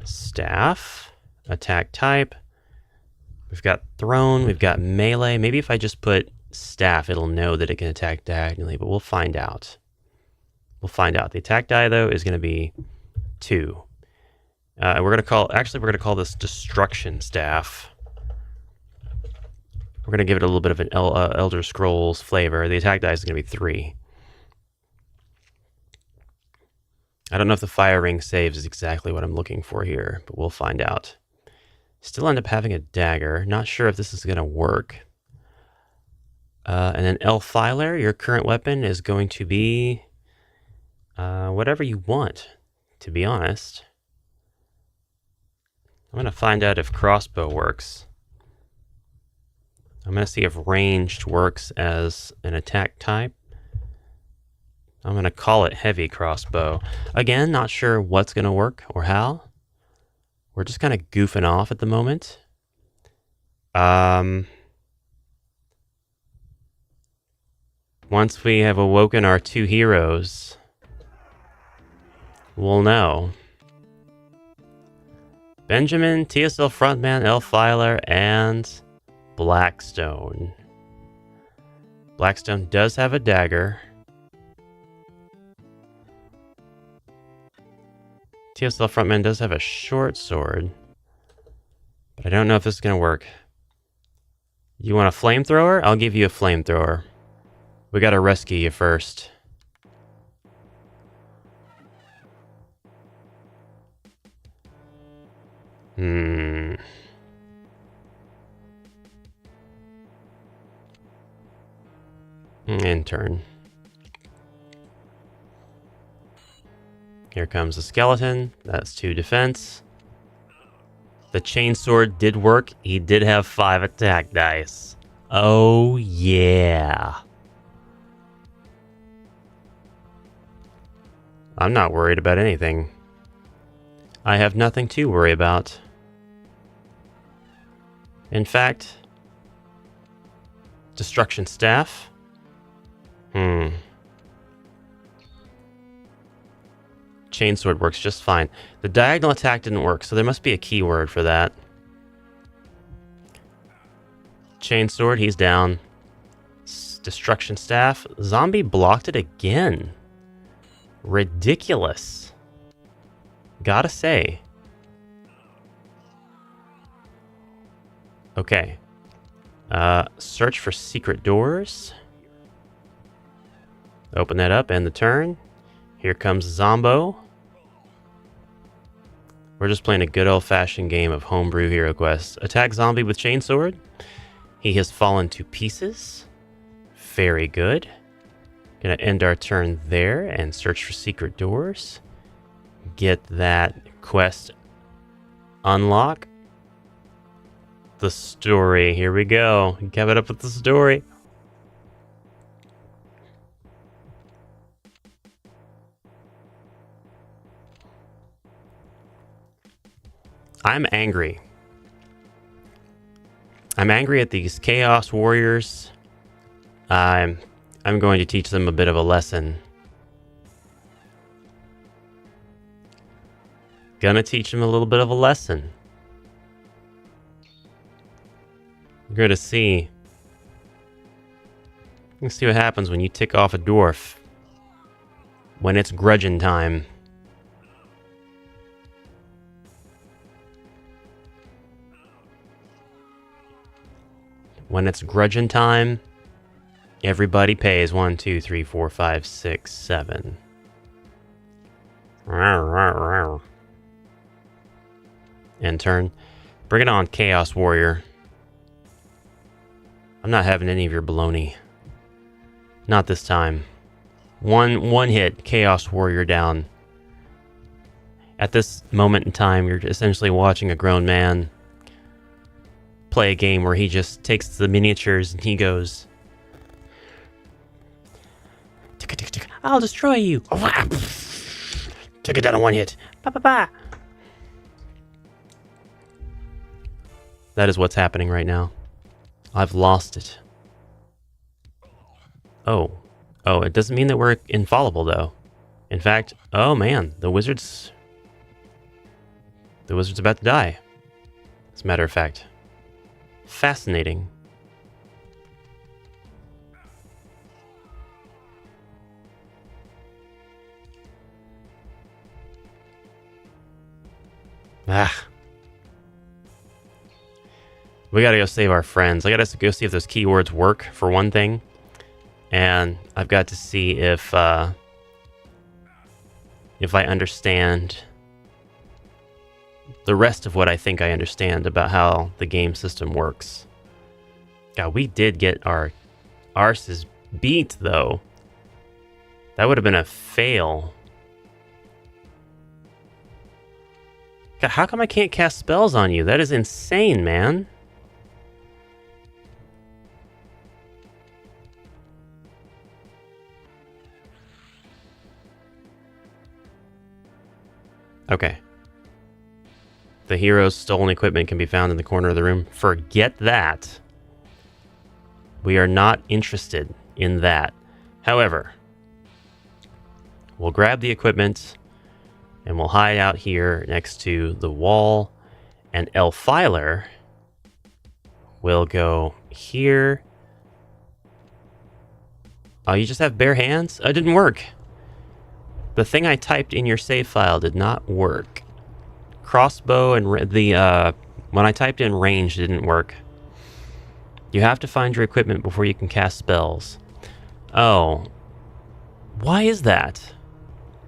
Staff. Attack type. We've got thrown. We've got melee. Maybe if I just put staff, it'll know that it can attack diagonally, but we'll find out. We'll find out. The attack die, though, is going to be 2. And we're going to call this destruction staff. We're going to give it a little bit of an Elder Scrolls flavor. The attack die is going to be 3. I don't know if the fire ring saves is exactly what I'm looking for here, but we'll find out. Still end up having a dagger. Not sure if this is going to work. And then Filer, your current weapon is going to be whatever you want, to be honest. I'm going to find out if crossbow works. I'm going to see if ranged works as an attack type. I'm going to call it heavy crossbow. Again, not sure what's going to work or how. We're just kind of goofing off at the moment. Once we have awoken our 2 heroes, we'll know. Benjamin, TSL Frontman, Filer, and Blackstone. Blackstone does have a dagger. TSL frontman does have a short sword, but I don't know if this is going to work. You want a flamethrower? I'll give you a flamethrower. We got to rescue you first. Intern. Here comes the skeleton. That's 2 defense. The chainsword did work. He did have 5 attack dice. Oh, yeah. I'm not worried about anything. I have nothing to worry about. In fact, destruction staff. Chainsword works just fine. The diagonal attack didn't work, so there must be a keyword for that. Chainsword, he's down. Destruction staff. Zombie blocked it again. Ridiculous. Gotta say. Okay. Search for secret doors. Open that up, end the turn. Here comes Zombo. We're just playing a good old-fashioned game of homebrew HeroQuest. Attack zombie with chainsword. He has fallen to pieces. Very good. Gonna end our turn there and search for secret doors. Get that quest unlock. The story. Here we go. Keep it up with the story. I'm angry. I'm angry at these Chaos Warriors. I'm going to teach them a bit of a lesson. Gonna teach them a little bit of a lesson. You're gonna see. Let's see what happens when you tick off a dwarf. When it's grudging time. When it's grudging time, everybody pays 1, 2, 3, 4, 5, 6, 7. End turn. Bring it on, Chaos Warrior. I'm not having any of your baloney. Not this time. One hit, Chaos Warrior down. At this moment in time, you're essentially watching a grown man play a game where he just takes the miniatures and he goes, I'll destroy you. Took it down in 1 hit. Ba-ba-ba. That is what's happening right now. I've lost it. Oh, it doesn't mean that we're infallible though. In fact, oh man, the wizard's about to die. As a matter of fact. Fascinating. We gotta go save our friends. I gotta go see if those keywords work, for one thing. And I've got to see if I understand the rest of what I think I understand about how the game system works. God, we did get our arses beat, though. That would have been a fail. God, how come I can't cast spells on you? That is insane, man. Okay. The hero's stolen equipment can be found in the corner of the room. Forget that. We are not interested in that. However, we'll grab the equipment and we'll hide out here next to the wall. And Elfiler will go here. Oh, you just have bare hands? Oh, it didn't work. The thing I typed in your save file did not work. Crossbow and when I typed in range, it didn't work. You have to find your equipment before you can cast spells. Oh. Why is that?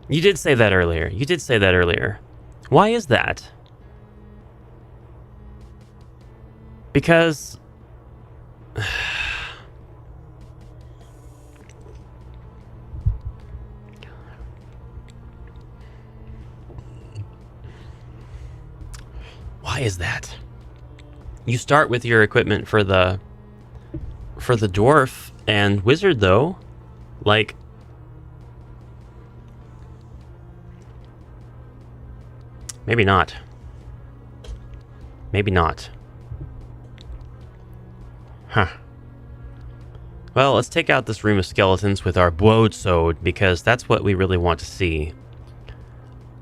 You did say that earlier. Why is that? Because... Why is that? You start with your equipment for the dwarf and wizard, though. Like... Maybe not. Maybe not. Huh. Well, let's take out this room of skeletons with our broadsword, because that's what we really want to see.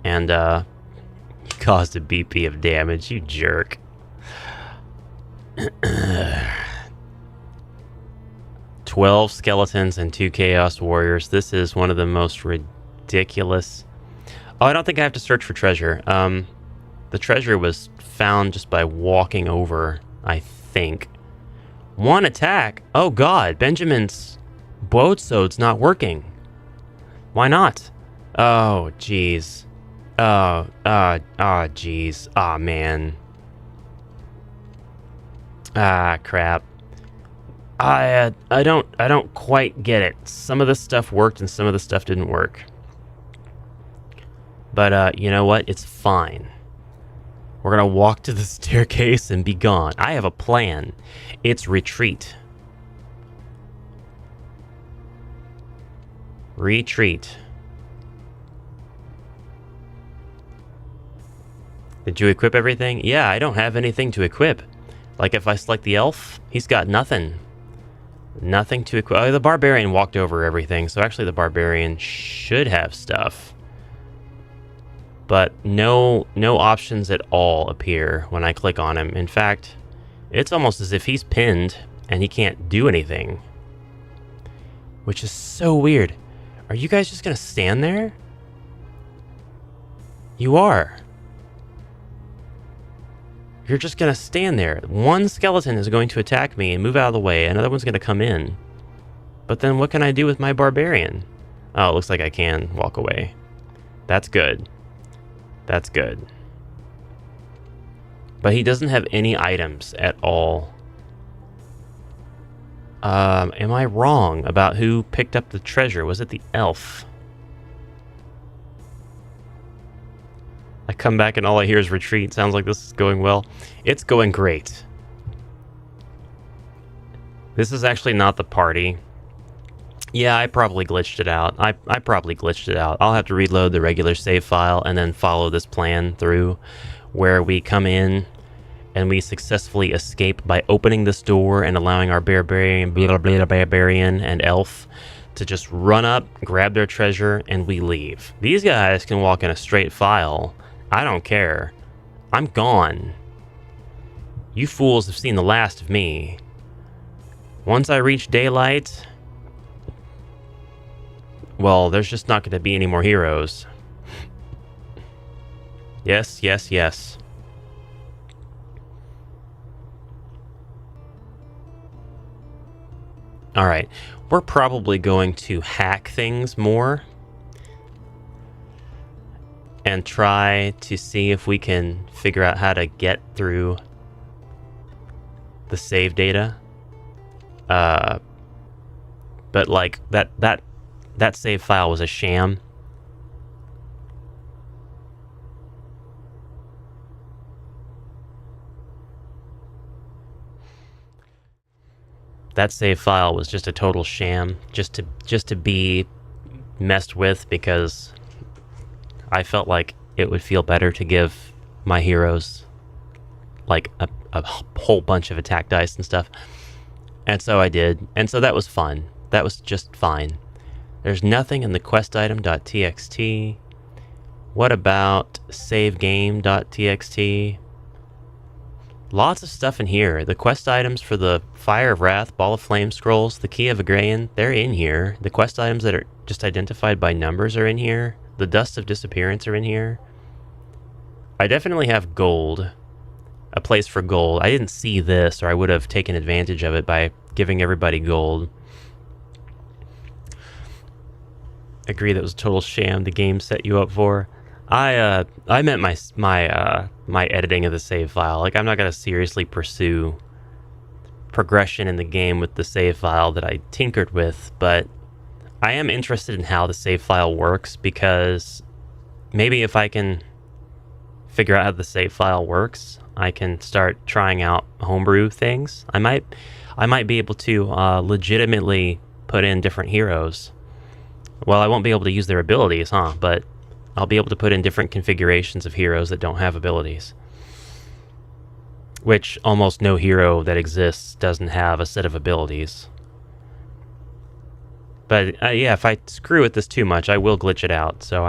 And, he caused a BP of damage, you jerk. 12 skeletons and 2 chaos warriors. This is one of the most ridiculous... Oh, I don't think I have to search for treasure. The treasure was found just by walking over, I think. One attack? Oh god, Benjamin's broadsword's not working. Why not? Oh, jeez. Jeez. Ah, man. Ah, crap. I don't quite get it. Some of this stuff worked and some of the stuff didn't work. But, you know what? It's fine. We're gonna walk to the staircase and be gone. I have a plan. It's retreat. Retreat. Did you equip everything? Yeah, I don't have anything to equip. Like if I select the elf, he's got nothing. Nothing to equip. Oh, the barbarian walked over everything, so actually the barbarian should have stuff. But no options at all appear when I click on him. In fact, it's almost as if he's pinned and he can't do anything. Which is so weird. Are you guys just gonna stand there? You are. You're just gonna stand there. One skeleton is going to attack me and move out of the way. Another one's gonna come in. But then what can I do with my barbarian? Oh, it looks like I can walk away. That's good. That's good. But he doesn't have any items at all. Am I wrong about who picked up the treasure? Was it the elf? I come back and all I hear is retreat. Sounds like this is going well. It's going great. This is actually not the party. Yeah, I probably glitched it out. I probably glitched it out. I'll have to reload the regular save file and then follow this plan through where we come in and we successfully escape by opening this door and allowing our barbarian and elf to just run up, grab their treasure, and we leave. These guys can walk in a straight file. I don't care. I'm gone. You fools have seen the last of me. Once I reach daylight... well, there's just not going to be any more heroes. Yes, yes, yes. Alright, we're probably going to hack things more. And try to see if we can figure out how to get through the save data. But like, that save file was a sham. That save file was just a total sham, just to be messed with, because I felt like it would feel better to give my heroes like a whole bunch of attack dice and stuff. And so I did, and so that was fun. That was just fine. There's nothing in the quest item.txt. What about savegame.txt? Lots of stuff in here. The quest items for the Fire of Wrath, Ball of Flame scrolls, the Key of Agrayan, they're in here. The quest items that are just identified by numbers are in here. The Dust of Disappearance are in here. I definitely have gold. A place for gold. I didn't see this, or I would have taken advantage of it by giving everybody gold. Agree that was a total sham the game set you up for. I meant my editing of the save file. Like, I'm not gonna seriously pursue progression in the game with the save file that I tinkered with, but I am interested in how the save file works, because maybe if I can figure out how the save file works, I can start trying out homebrew things. I might be able to legitimately put in different heroes. Well, I won't be able to use their abilities, but I'll be able to put in different configurations of heroes that don't have abilities. Which almost no hero that exists doesn't have a set of abilities. But yeah, if I screw with this too much, I will glitch it out. So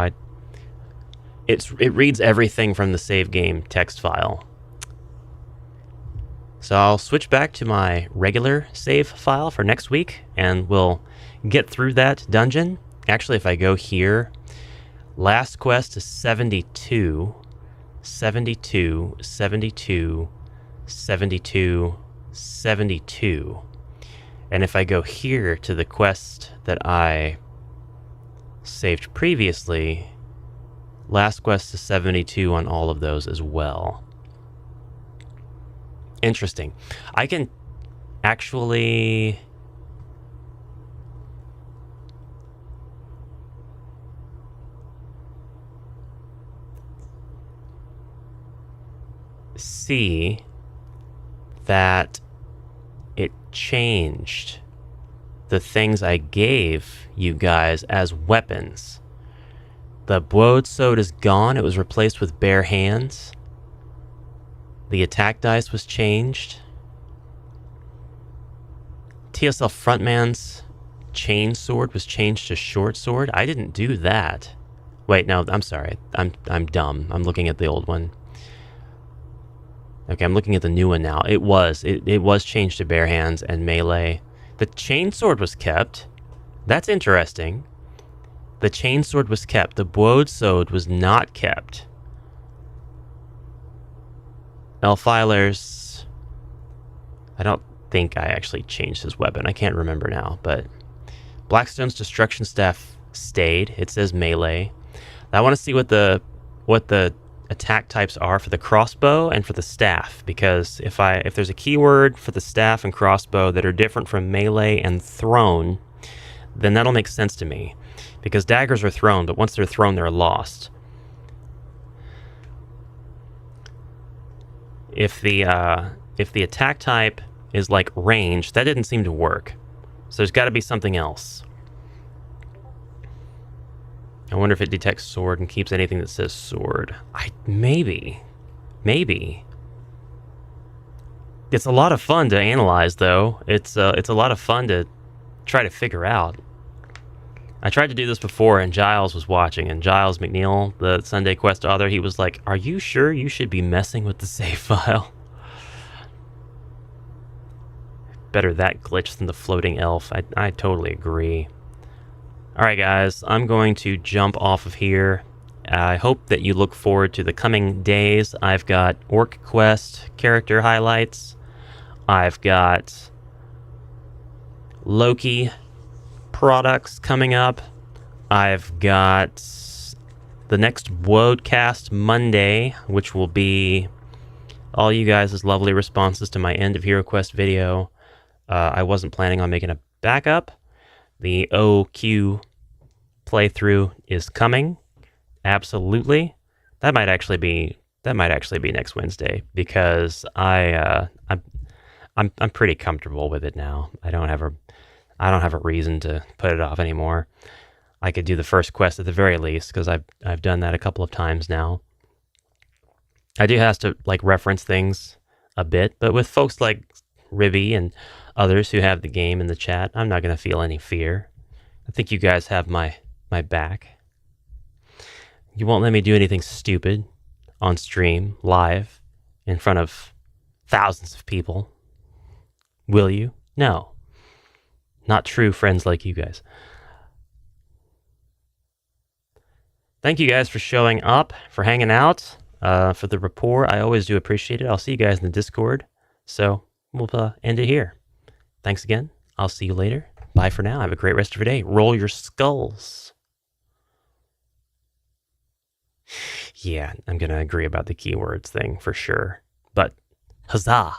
it reads everything from the save game text file. So I'll switch back to my regular save file for next week, and we'll get through that dungeon. Actually, if I go here, last quest is 72, 72, 72, 72, 72. And if I go here to the quest that I saved previously, last quest is 72 on all of those as well. Interesting. I can actually... see that it changed the things I gave you guys as weapons. The broadsword is gone. It was replaced with bare hands. The attack dice was changed. TSL Frontman's chain sword was changed to short sword. I didn't do that. Wait, no, I'm sorry. I'm dumb. I'm looking at the old one. Okay, I'm looking at the new one now. It was changed to bare hands and melee. The chainsword was kept. That's interesting. The chainsword was kept. The broadsword was not kept. Elfiler's... I don't think I actually changed his weapon. I can't remember now, but... Blackstone's Destruction Staff stayed. It says melee. I want to see what the attack types are for the crossbow and for the staff, because if there's a keyword for the staff and crossbow that are different from melee and thrown, then that'll make sense to me, because daggers are thrown, but once they're thrown, they're lost. If the attack type is like range, that didn't seem to work, so there's got to be something else. I wonder if it detects sword and keeps anything that says sword. Maybe. It's a lot of fun to analyze, though. It's a lot of fun to try to figure out. I tried to do this before, and Giles was watching, and Giles McNeil, the Sunday Quest author, he was like, "Are you sure you should be messing with the save file?" Better that glitch than the floating elf. I totally agree. Alright guys, I'm going to jump off of here. I hope that you look forward to the coming days. I've got HeroQuest character highlights. I've got Loki products coming up. I've got the next Woadcast Monday, which will be all you guys' lovely responses to my end of HeroQuest video. I wasn't planning on making a backup. The OQ playthrough is coming. Absolutely. That might actually be next Wednesday, because I'm pretty comfortable with it now. I don't have a reason to put it off anymore. I could do the first quest at the very least, because I've done that a couple of times now. I do have to reference things a bit, but with folks like Ribby and others who have the game in the chat, I'm not going to feel any fear. I think you guys have my back. You won't let me do anything stupid on stream, live, in front of thousands of people. Will you? No. Not true friends like you guys. Thank you guys for showing up, for hanging out, for the rapport. I always do appreciate it. I'll see you guys in the Discord. So we'll end it here. Thanks again. I'll see you later. Bye for now. Have a great rest of your day. Roll your skulls. Yeah, I'm going to agree about the keywords thing for sure. But huzzah!